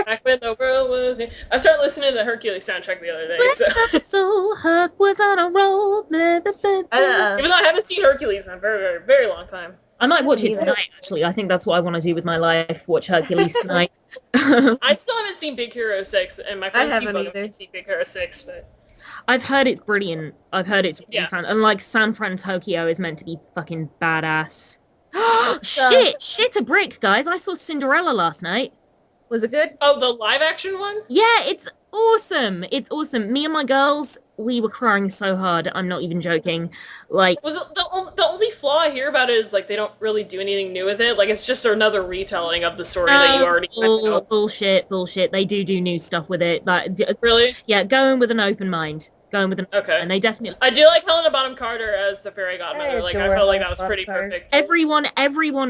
Back when the world was... I started listening to the Hercules soundtrack the other day, so Herc was on a roll. Even though I haven't seen Hercules in a very, very, very long time. I might watch it tonight, actually. I think that's what I want to do with my life, watch Hercules tonight. I still haven't seen Big Hero 6, and my friends keep wanting to see Big Hero 6, but... I've heard it's brilliant. I've heard it's really fun. And, like, San Fran Tokyo is meant to be fucking badass. Shit a brick, guys. I saw Cinderella last night. Was it good? Oh, the live-action one? Yeah, it's awesome. It's awesome. Me and my girls, we were crying so hard. I'm not even joking. Like, was it the only flaw I hear about it is like they don't really do anything new with it. Like it's just another retelling of the story that you already know. Bullshit. They do new stuff with it. Like, really? Yeah, go in with an open mind. Okay. And they definitely... I do like Helena Bonham Carter as the fairy godmother. Like, I felt like that was pretty perfect. Everyone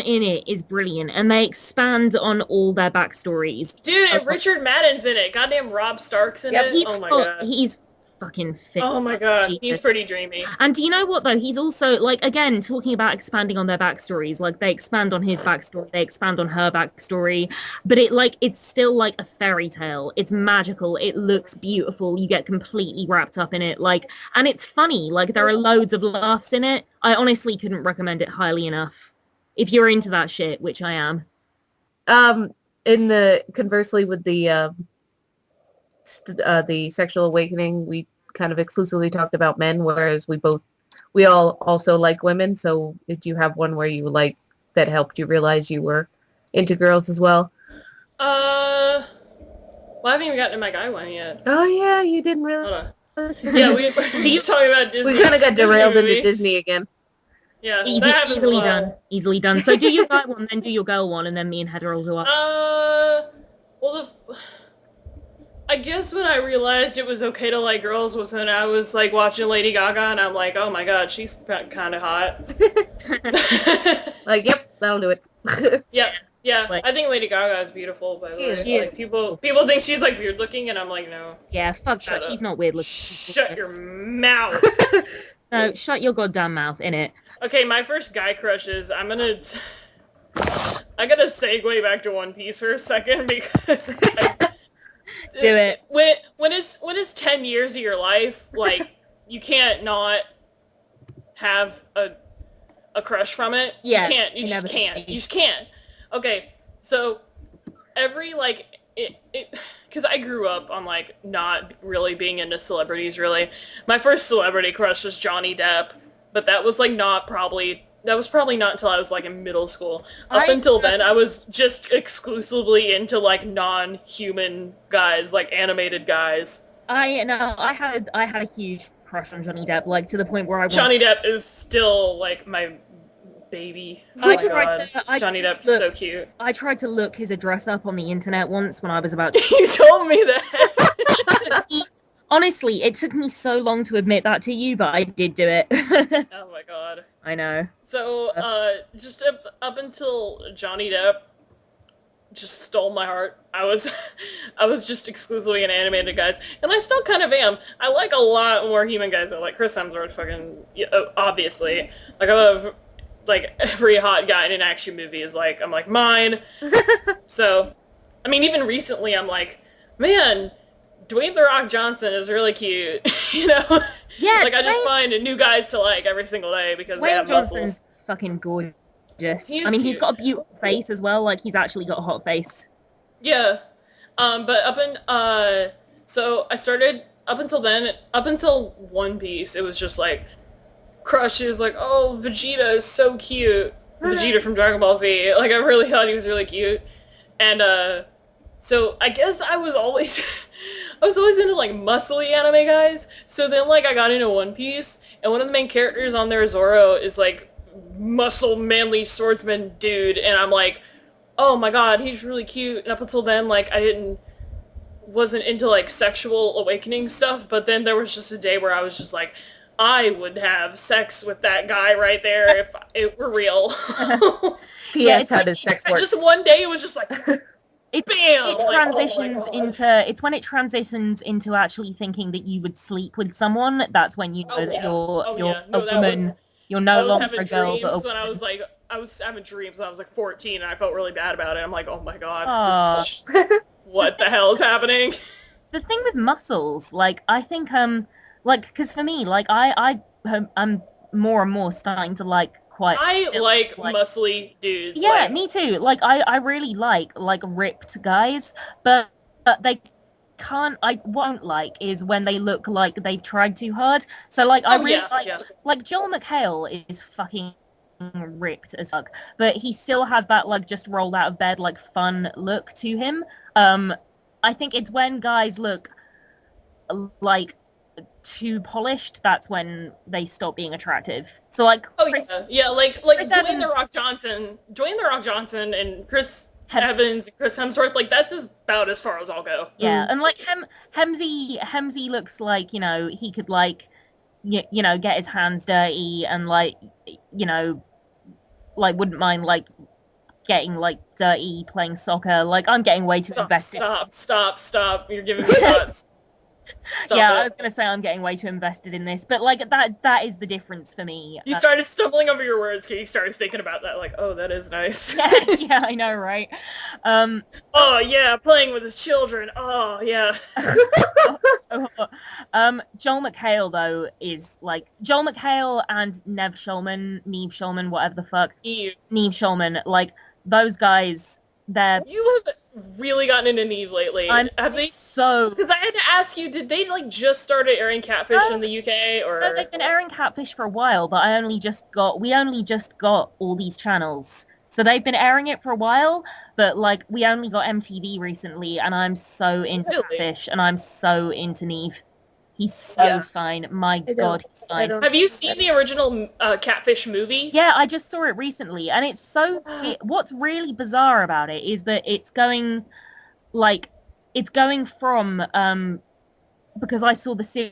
in it is brilliant, and they expand on all their backstories. Dude, and Richard Madden's in it. Goddamn Rob Stark's in it. Oh my god. He's fucking fit. Oh my god, Jesus. He's pretty dreamy. And do you know what though? He's also, like, again, talking about expanding on their backstories. Like, they expand on his backstory, they expand on her backstory, but it's still like a fairy tale. It's magical. It looks beautiful. You get completely wrapped up in it. Like, and it's funny. Like, there are loads of laughs in it. I honestly couldn't recommend it highly enough. If you're into that shit, which I am. Conversely with the sexual awakening, we kind of exclusively talked about men, whereas we all also like women. So if you have one where you like that helped you realize you were into girls as well? Well, I haven't even gotten to my guy one yet. Oh yeah, you didn't really. Hold on. Yeah, we're just talking about Disney. We kind of got derailed into Disney again. Yeah, easily done. So do your guy one, then do your girl one, and then me and Heather will do up. I guess when I realized it was okay to like girls was when I was like watching Lady Gaga, and I'm like, oh my god, she's kind of hot. Like, yep, that'll do it. Yeah. Like, I think Lady Gaga is beautiful, by the way. She is. Like, people think she's like weird looking, and I'm like, no. Yeah, fuck that. She's not weird looking. Shut your mouth. No, shut your goddamn mouth, innit? Okay, my first guy crush is I gotta segue back to One Piece for a second because do it. When it's 10 years of your life, like you can't not have a crush from it. Yeah, you just can't. Okay, so every like it because I grew up on like not really being into celebrities really. My first celebrity crush was Johnny Depp, but that was probably not until I was like in middle school. Up until then, I was just exclusively into like non-human guys, like animated guys. I had a huge crush on Johnny Depp, like to the point where Johnny Depp is still like my baby. Oh my god, Johnny Depp's so cute. I tried to look his address up on the internet once when I was about. You told me that. Honestly, it took me so long to admit that to you, but I did do it. Oh my god. I know. So, just up until Johnny Depp, just stole my heart. I was just exclusively an animated guys, and I still kind of am. I like a lot more human guys. I like Chris Hemsworth, fucking obviously. Like I love like every hot guy in an action movie is like I'm like mine. So, I mean, even recently I'm like, man, Dwayne "The Rock" Johnson is really cute. You know? Yeah. Like I just find new guys to like every single day because they have Dwayne Johnson's muscles. fucking gorgeous. He is I mean, cute. he's got a beautiful face as well. Like he's actually got a hot face. Yeah. But so I started up until One Piece, it was just like crushes, like, oh, Vegeta is so cute. Vegeta from Dragon Ball Z. Like I really thought he was really cute. And so I guess I was always into like muscly anime guys. So then like I got into One Piece, and one of the main characters on there, Zoro, is like muscle manly swordsman dude, and I'm like, oh my god, he's really cute. And up until then, like I wasn't into like sexual awakening stuff, but then there was just a day where I was just like, I would have sex with that guy right there if it were real. P.S. How does sex work? Just one day it was just like It bam! Like, transitions oh my God. it's when it transitions into actually thinking that you would sleep with someone. That's when you know Oh, that yeah. you're Oh, you're yeah. No, a that woman. was- You're I no was longer having a girl, dreams but when I was having dreams when I was like 14, and I felt really bad about it. I'm like, oh my god, Aw. what the hell is happening? The thing with muscles, like I think like because for me, like I'm more and more starting to like quite. I like like- muscly dudes. Yeah, like, me too. Like I really like ripped guys, but they can't. I won't like is when they look like they've tried too hard. So like I Oh, really yeah. like Joel McHale is fucking ripped as fuck, but he still has that like just rolled out of bed like fun look to him. I think it's when guys look like too polished, that's when they stop being attractive. So like Oh Chris yeah, like Chris Dwayne Evans- The Rock Johnson, and Chris Hemsworth. Evans, Chris Hemsworth, like that's about as far as I'll go. Yeah, and like Hemsy looks like, you know, he could like you know, get his hands dirty and like, you know, like wouldn't mind like getting like dirty playing soccer. Like I'm getting way too invested. Stop! You're giving me thoughts. Stop Yeah, it. I was gonna say I'm getting way too invested in this, but like that is the difference for me. You started stumbling over your words because you started thinking about that, like, oh, that is nice. Yeah, I know, right? Oh yeah, playing with his children. Oh yeah. So hot. Joel McHale though is like Joel McHale and Neve Schulman, whatever the fuck, Eve, Neve Schulman, like those guys, they're you have really gotten into Neve lately. I'm Have they? so. Because I had to ask you, did they like just started airing Catfish in the UK, or? No, they've been airing Catfish for a while, but we only just got all these channels. So they've been airing it for a while, but like we only got MTV recently, and I'm so into Really? Catfish, and I'm so into Neve. He's so Yeah. fine. My don't- god, he's I fine. don't- Have you seen the original Catfish movie? Yeah, I just saw it recently, and it's so. What's really bizarre about it is that it's going from because I saw the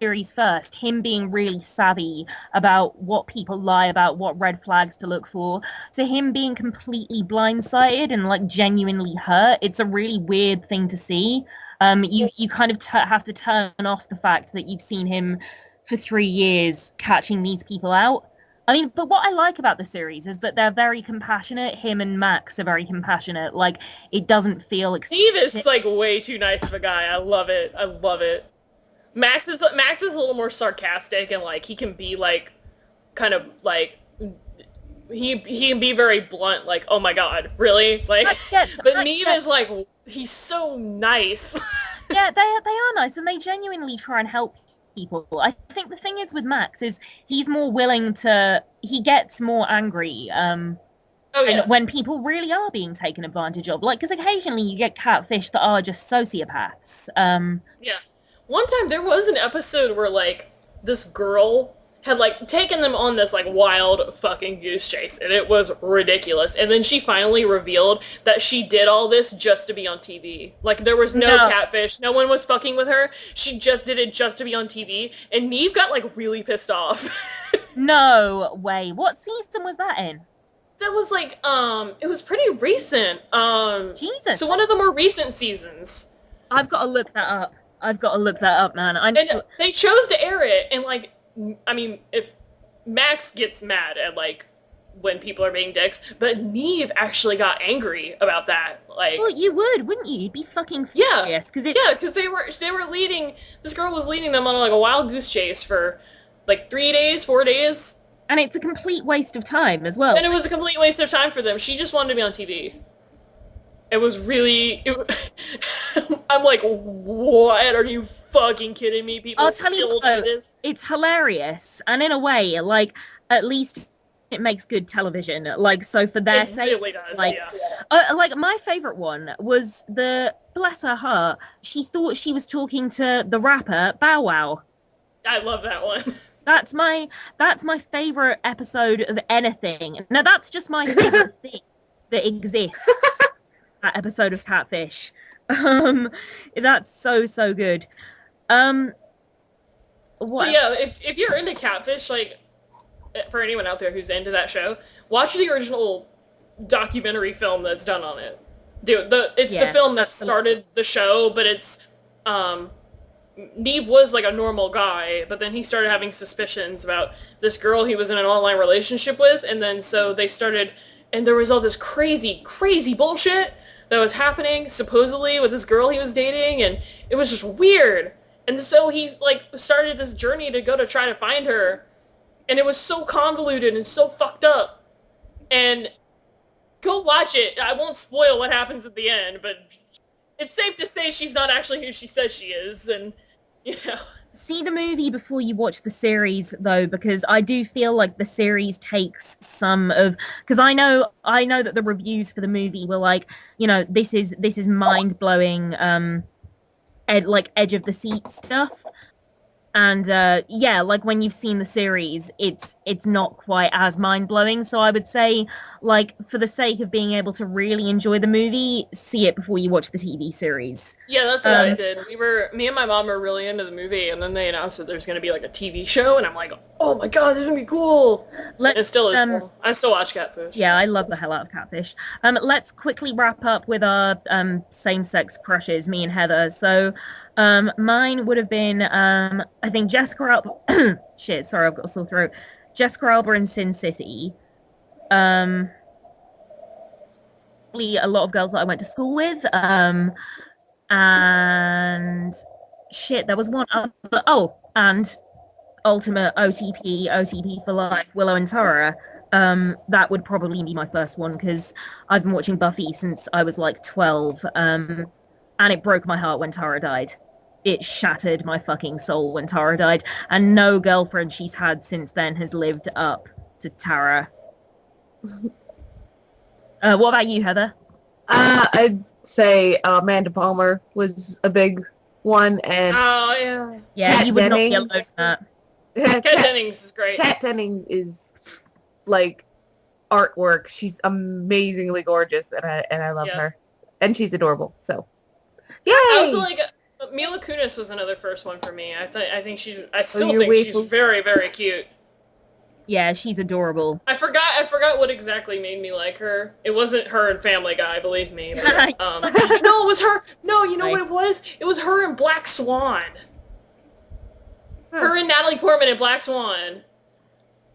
series first, him being really savvy about what people lie about, what red flags to look for, to him being completely blindsided and like genuinely hurt. It's a really weird thing to see. You kind of have to turn off the fact that you've seen him for 3 years catching these people out. I mean, but what I like about the series is that they're very compassionate. Him and Max are very compassionate. Like, it doesn't feel... Steve is like way too nice of a guy. I love it. Max is a little more sarcastic, and like he can be like kind of like he can be very blunt, like, oh my god, really? Like, but Neve is like, he's so nice. Yeah, they are nice, and they genuinely try and help people. I think the thing is with Max is he's more willing to... He gets more angry Oh yeah. when people really are being taken advantage of. Like, because occasionally you get catfish that are just sociopaths. Yeah. One time there was an episode where like this girl had like taken them on this like wild fucking goose chase, and it was ridiculous. And then she finally revealed that she did all this just to be on TV. Like there was no catfish, no one was fucking with her. She just did it just to be on TV, and Neve got like really pissed off. No way. What season was that in? That was like, it was pretty recent. Jesus. So one of the more recent seasons. I've got to look that up. Man. And they chose to air it, and like, I mean, if Max gets mad at like when people are being dicks, but Neve actually got angry about that. Like, well, you would, wouldn't you? You'd be fucking yeah, furious because because they were leading. This girl was leading them on like a wild goose chase for like 3 days, 4 days, and it's a complete waste of time as well. and it was a complete waste of time for them. She just wanted to be on TV. It was really. I'm like, what? Are you fucking kidding me? People I'll tell you still what, do this. it's hilarious, and in a way, like, at least it makes good television. Like, so for their It really sakes, does, like, yeah. like my favorite one was bless her heart, she thought she was talking to the rapper Bow Wow. I love that one. That's my favorite episode of anything. Now that's just my favorite thing that exists. That episode of Catfish. That's so good. What? But yeah, if you're into Catfish, like, for anyone out there who's into that show, watch the original documentary film that's done on it. It's the film that started the show, but it's, Neve was like a normal guy, but then he started having suspicions about this girl he was in an online relationship with, and then so they started, and there was all this crazy bullshit that was happening, supposedly, with this girl he was dating, and it was just weird. And so he, like, started this journey to go to try to find her, and it was so convoluted and so fucked up. And go watch it. I won't spoil what happens at the end, but it's safe to say she's not actually who she says she is, and, you know. See the movie before you watch the series, though, because I do feel like the series takes some of, because I know that the reviews for the movie were like, you know, this is mind blowing, like edge of the seat stuff, and yeah, like when you've seen the series, it's not quite as mind blowing. So I would say, like, for the sake of being able to really enjoy the movie, see it before you watch the TV series. Yeah, that's what I did. Me and my mom were really into the movie, and then they announced that there's going to be like a TV show, and I'm like, oh my god, this is going to be cool. It still is cool. I still watch Catfish. Yeah, I love the hell out of Catfish. Let's quickly wrap up with our same-sex crushes, me and Heather. So mine would have been, I think Jessica Alba. Shit, sorry, I've got a sore throat. Jessica Alba in Sin City. A lot of girls that I went to school with. And shit, there was one other. Oh, and Ultimate OTP for Life, Willow and Tara. That would probably be my first one because I've been watching Buffy since I was like 12. And it broke my heart when Tara died. It shattered my fucking soul when Tara died, and no girlfriend she's had since then has lived up to Tara. What about you, Heather? I'd say Amanda Palmer was a big one, and oh yeah, yeah, Kat you would Dennings. not be alone in that. Kat Dennings is great. Kat Dennings is like artwork. She's amazingly gorgeous, and I love her, and she's adorable. So, yay! I also like Mila Kunis was another first one for me. I think I still think she's very, very cute. Yeah, she's adorable. I forgot what exactly made me like her. It wasn't her in Family Guy, believe me. But, no, it was her. No, you know what it was? It was her in Black Swan. Her and Natalie Portman in Black Swan.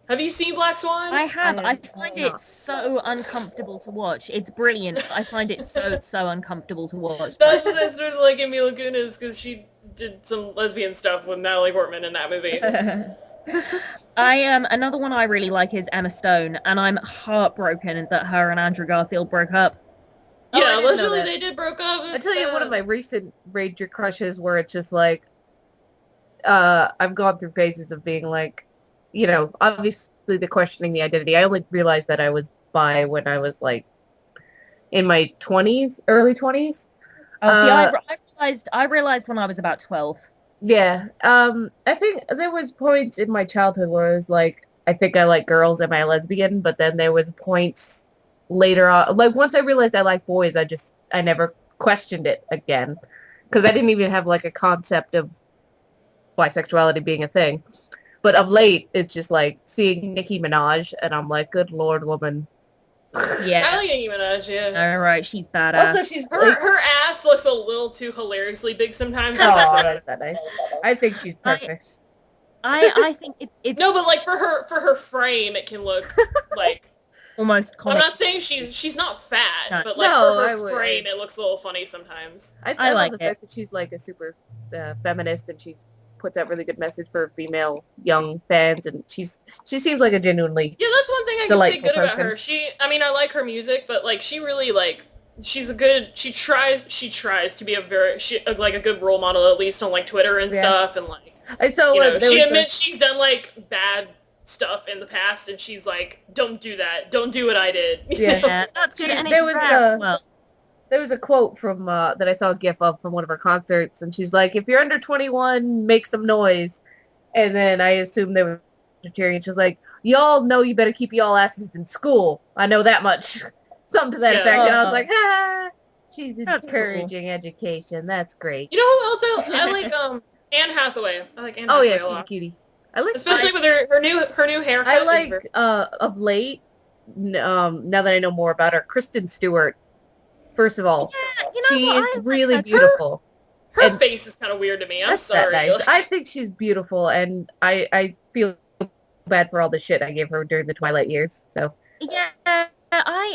Have you seen Black Swan? I have. I find it so uncomfortable to watch. It's brilliant. I find it so uncomfortable to watch. That's what I started liking Mila Kunis, because she did some lesbian stuff with Natalie Portman in that movie. Another one I really like is Emma Stone, and I'm heartbroken that her and Andrew Garfield broke up. Yeah, allegedly they did broke up. I'll tell you one of my recent Ranger crushes where it's just like, I've gone through phases of being like, you know, obviously the questioning the identity. I only realized that I was bi when I was like in my 20s, early 20s. Oh, see, I realized when I was about 12. Yeah. I think there was points in my childhood where I was like, I think I like girls, am I a lesbian? But then there was points later on, like once I realized I like boys, I never questioned it again. Because I didn't even have like a concept of bisexuality being a thing. But of late, it's just like seeing Nicki Minaj, and I'm like, good Lord, woman, Yeah. I like Nicki Minaj, yeah. All right, she's badass. Also, she's Her ass looks a little too hilariously big sometimes. Oh, that's not nice. I think she's perfect. I think it's No, but like for her frame, it can look like. almost I'm comic. not saying she's not fat, No. but like No, for I her would- frame, it looks a little funny sometimes. I like love the it. fact that she's like a super feminist and she puts out really good message for female young fans, and she seems like a genuinely Yeah, that's one thing I can say delightful good about person. her. I like her music, but like she really like she tries to be a good role model, at least on like Twitter and stuff, and like I saw she admits she's done like bad stuff in the past, and she's like, don't do that, don't do what I did. you Yeah. know? Yeah, that's good. And there it's was, rare as well. there was a quote from that I saw a gif of from one of her concerts, and she's like, if you're under 21, make some noise. And then I assume they were vegetarian. She's like, y'all know you better keep y'all asses in school. I know that much. Something to that Yeah. effect. And I was like, she's That's encouraging education. That's great. You know who else I like? Anne Hathaway. I like Anne Oh Hathaway yeah, a she's a lot. cutie. I like Especially with her new haircut. I is like very- of late. Now that I know more about her, Kristen Stewart. First of all, Yeah, you know she what? is I like really her too. beautiful. her and- face is kind of weird to me. I'm That's that sorry. nice. Like- I think she's beautiful, and I feel bad for all the shit I gave her during the Twilight years. So Yeah,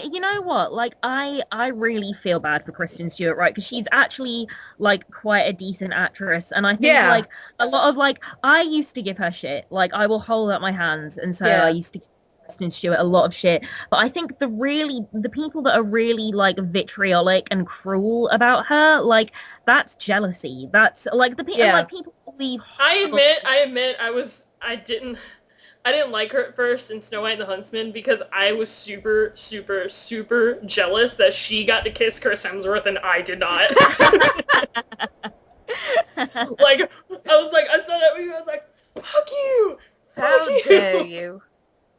you know what? Like, I really feel bad for Kristen Stewart, right? Because she's actually like quite a decent actress, and I think Yeah. like a lot of like I used to give her shit. Like, I will hold up my hands and say Yeah. I used to give Kristen Stewart a lot of shit. But I think the people that are really like vitriolic and cruel about her, like that's jealousy. That's like the people Yeah. like people believe. I admit I didn't like her at first in Snow White and the Huntsman because I was super, super, super jealous that she got to kiss Chris Hemsworth and I did not. Like, I was like, I saw that movie, I was like, fuck you! how Fuck you! dare you?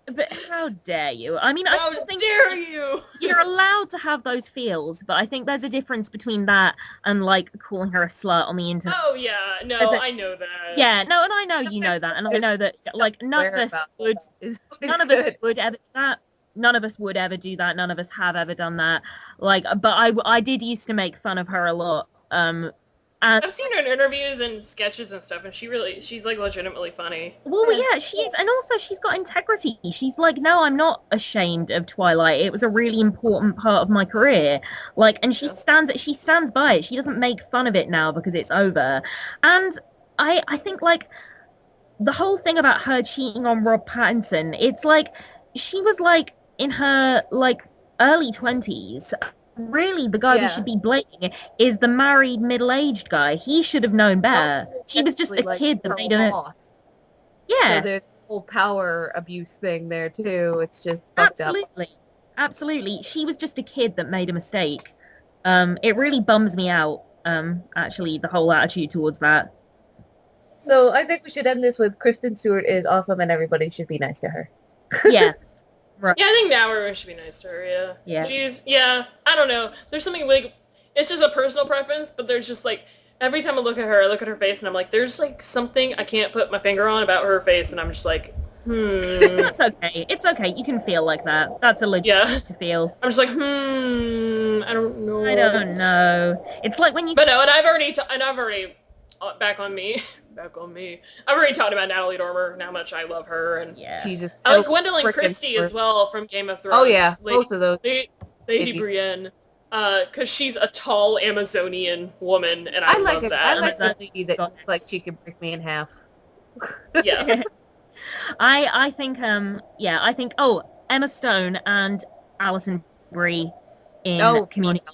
But how dare you? I mean, I How still think dare you! you're allowed to have those feels, but I think there's a difference between that and like calling her a slut on the internet. Oh yeah, no, As a- I know that. Yeah, no, and I know you know that, and I know that like none of us would ever do that. None of us would ever do that. None of us have ever done that. Like, but I did used to make fun of her a lot. And I've seen her in interviews and sketches and stuff, and she's like legitimately funny. well, yeah, she's, and also she's got integrity. She's like, no, I'm not ashamed of Twilight. It was a really important part of my career. Like, and she stands by it. She doesn't make fun of it now because it's over. And I think like the whole thing about her cheating on Rob Pattinson, it's like she was like in her like early 20s. Really, the guy we Yeah. should be blaming is the married middle-aged guy. He should have known better. She was just a Like, kid that her made him. boss. Yeah. So there's a whole power abuse thing there too. It's just fucked up. Absolutely. She was just a kid that made a mistake. It really bums me out, actually, the whole attitude towards that. So I think we should end this with Kristen Stewart is awesome and everybody should be nice to her. Yeah. Yeah, I think now everyone should be nice to her, yeah. Yeah. I don't know. There's something like, it's just a personal preference, but there's just like, every time I look at her face, and I'm like, there's like something I can't put my finger on about her face, and I'm just like, That's okay. It's okay. You can feel like that. That's a legit Yeah. to feel. I'm just like, I don't know. I don't know. It's like when you... But no, and I've already, back on me. I've already talked about Natalie Dormer and how much I love her, and Yeah. She's just I like so Gwendolyn frickin' Christie as smart. well from Game of Thrones. Oh yeah, Lady, both of those. Lady ladies. Brienne, because she's a tall Amazonian woman, and I I like love it. that. I like Amazon- a lady that looks like she can break me in half. Yeah. I think I think Emma Stone and Alison Brie in Community.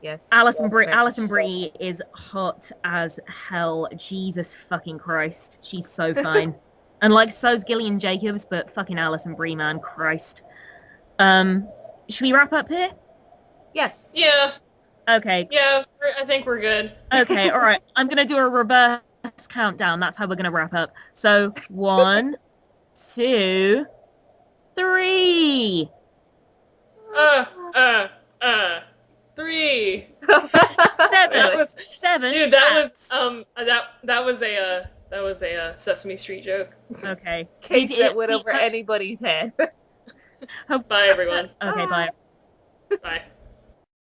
Yes. Alison Brie is hot as hell. Jesus fucking Christ. She's so fine. And like so's Gillian Jacobs, but fucking Alison Brie, man, Christ. Should we wrap up here? Yes. Yeah. Okay. Yeah. I think we're good. Okay, all right. I'm going to do a reverse countdown. That's how we're going to wrap up. So, 1, 2, 3. 3. 7. 7. Dude, that cats. was that was a Sesame Street joke. Okay. Case Did that it- went over anybody's head. Bye, everyone. Okay, bye. Bye.